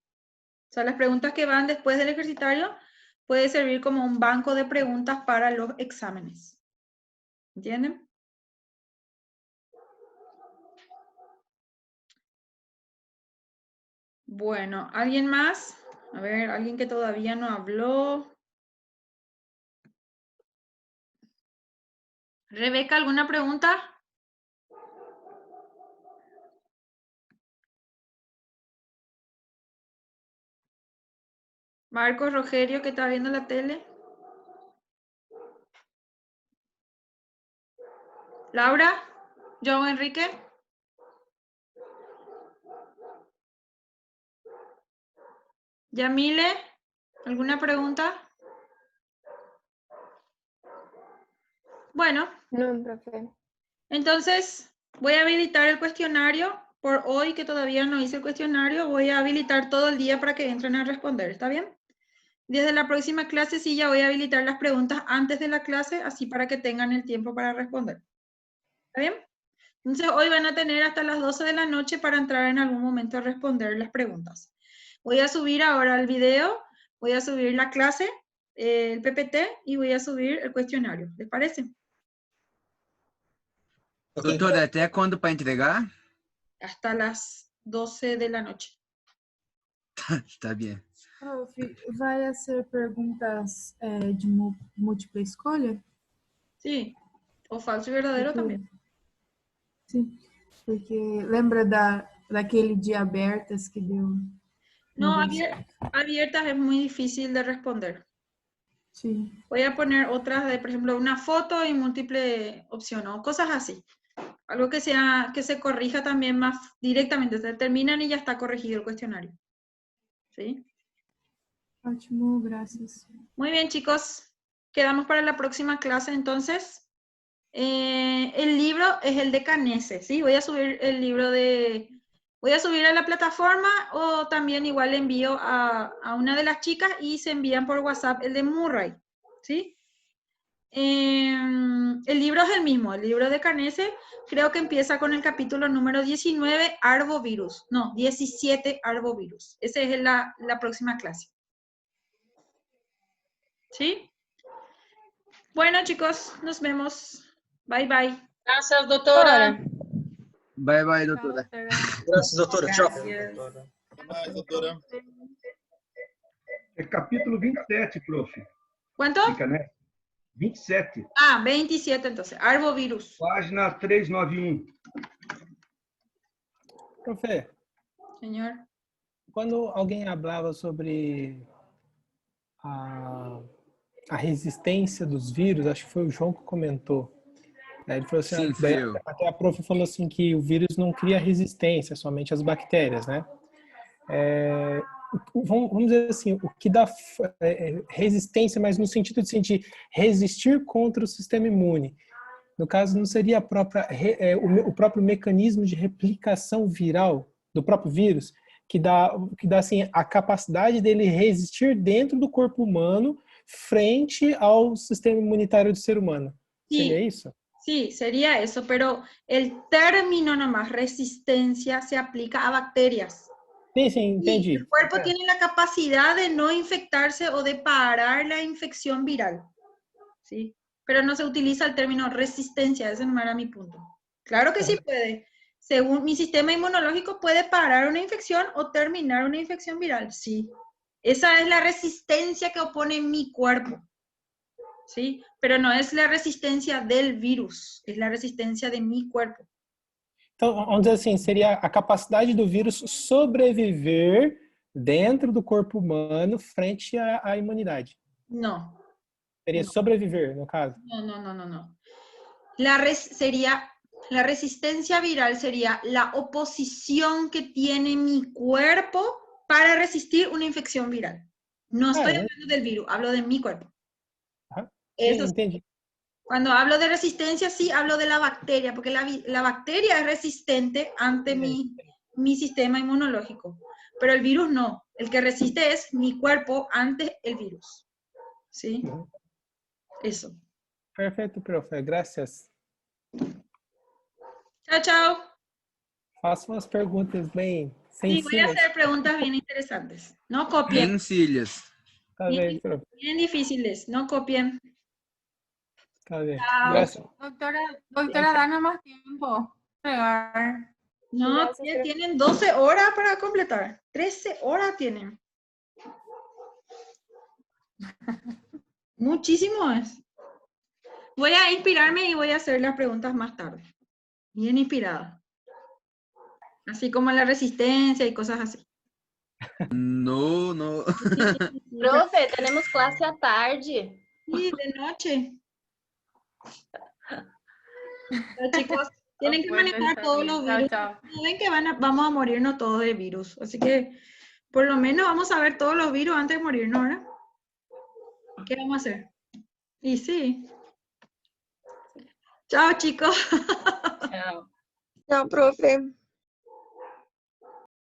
O sea, las preguntas que van después del ejercitario puede servir como un banco de preguntas para los exámenes. ¿Entienden? Bueno, ¿alguien más? A ver, alguien que todavía no habló. Rebeca, ¿alguna pregunta? Marcos, Rogerio, que está viendo la tele. Laura, Joe, Enrique. Yamile, ¿alguna pregunta? Bueno. No, profe. Entonces, voy a habilitar el cuestionario. Por hoy, que todavía no hice el cuestionario, voy a habilitar todo el día para que entren a responder. ¿Está bien? Desde la próxima clase sí ya voy a habilitar las preguntas antes de la clase, así para que tengan el tiempo para responder. ¿Está bien? Entonces, hoy van a tener hasta las 12 de la noche para entrar en algún momento a responder las preguntas. Voy a subir ahora el video, voy a subir la clase, el PPT, y voy a subir el cuestionario. ¿Les parece? Doutora, ¿até quando para entregar? Hasta las 12 de la noche. Está bien. Prof, vai hacer perguntas de múltipla escolha? Sí, o falso y verdadero también. Sim, porque lembra daquele de abertas que deu? No, abiertas es muy difícil de responder. Sí. Voy a poner otras de, por ejemplo, una foto y múltiple opción o cosas así. Algo que se corrija también más directamente. Se terminan y ya está corregido el cuestionario. ¿Sí? Ótimo, gracias. Muy bien, chicos. Quedamos para la próxima clase, entonces. El libro es el de Canese, ¿sí? Voy a subir el libro voy a subir a la plataforma o también igual le envío a una de las chicas y se envían por WhatsApp el de Murray, ¿sí? El libro es el mismo, el libro de Canese, creo que empieza con el capítulo número 19, arbovirus. No, 17, arbovirus. Esa es la próxima clase. ¿Sí? Bueno, chicos, nos vemos. Bye, bye. Gracias, doutora. Bye, bye, doutora. Gracias, doutora. Tchau. Até mais, doutora. É capítulo 27, prof. ¿Cuánto? Fica, né? 27. Ah, 27 entonces, arbovirus. Página 391. Profe, Señor. quando alguém falava sobre a resistência dos vírus, acho que foi o João que comentou. Ele falou assim, Sim, fui eu. até a prof falou assim que o vírus não cria resistência, somente as bactérias, né? Vamos dizer assim, o que dá resistência, mas no sentido de resistir contra o sistema imune. No caso, não seria o próprio mecanismo de replicação viral do próprio vírus que dá assim, a capacidade dele resistir dentro do corpo humano frente ao sistema imunitário do ser humano. Sí. Seria isso? Sí, sería eso, pero el término nomás, resistencia, se aplica a bacterias. Sí, entendí. Y el cuerpo tiene la capacidad de no infectarse o de parar la infección viral, ¿sí? Pero no se utiliza el término resistencia, ese no era mi punto. Claro que sí puede. Según mi sistema inmunológico puede parar una infección o terminar una infección viral, sí. Esa es la resistencia que opone mi cuerpo, ¿sí? Pero no es la resistencia del virus, es la resistencia de mi cuerpo. Então, vamos dizer assim, seria a capacidade do vírus sobreviver dentro do corpo humano frente à imunidade. No. Seria sobreviver, no caso. No. La resistencia viral sería la oposición que tiene mi cuerpo para resistir una infección viral. No estoy hablando del virus, hablo de mi cuerpo. Eso entendi. Cuando hablo de resistencia, sí hablo de la bacteria, porque la bacteria es resistente ante mi sistema inmunológico, pero el virus no. El que resiste es mi cuerpo ante el virus. ¿Sí? Eso. Perfeito, profe. Gracias. Chao, chao. Faça umas perguntas bem Sí, sencillas. voy a hacer preguntas bien interesantes. No copien. Sencillas. Tá bem, profe. Bien difíciles, no copien. Tá bem. Chao. Gracias. Doctora, danos más tiempo. No, tienen 12 horas para completar. 13 horas tienen. Muchísimo es. Voy a inspirarme y voy a hacer las preguntas más tarde. Bien inspirada. Así como la resistencia y cosas así. No. Profe, tenemos clase à tarde. Sí, de noche. Pero, chicos, tienen que manejar todos los virus. No ven que vamos a morirnos todos de virus. Así que, por lo menos, vamos a ver todos los virus antes de morirnos, ¿verdad? ¿Qué vamos a hacer? Y sí. Chao, chicos. Chao, profe.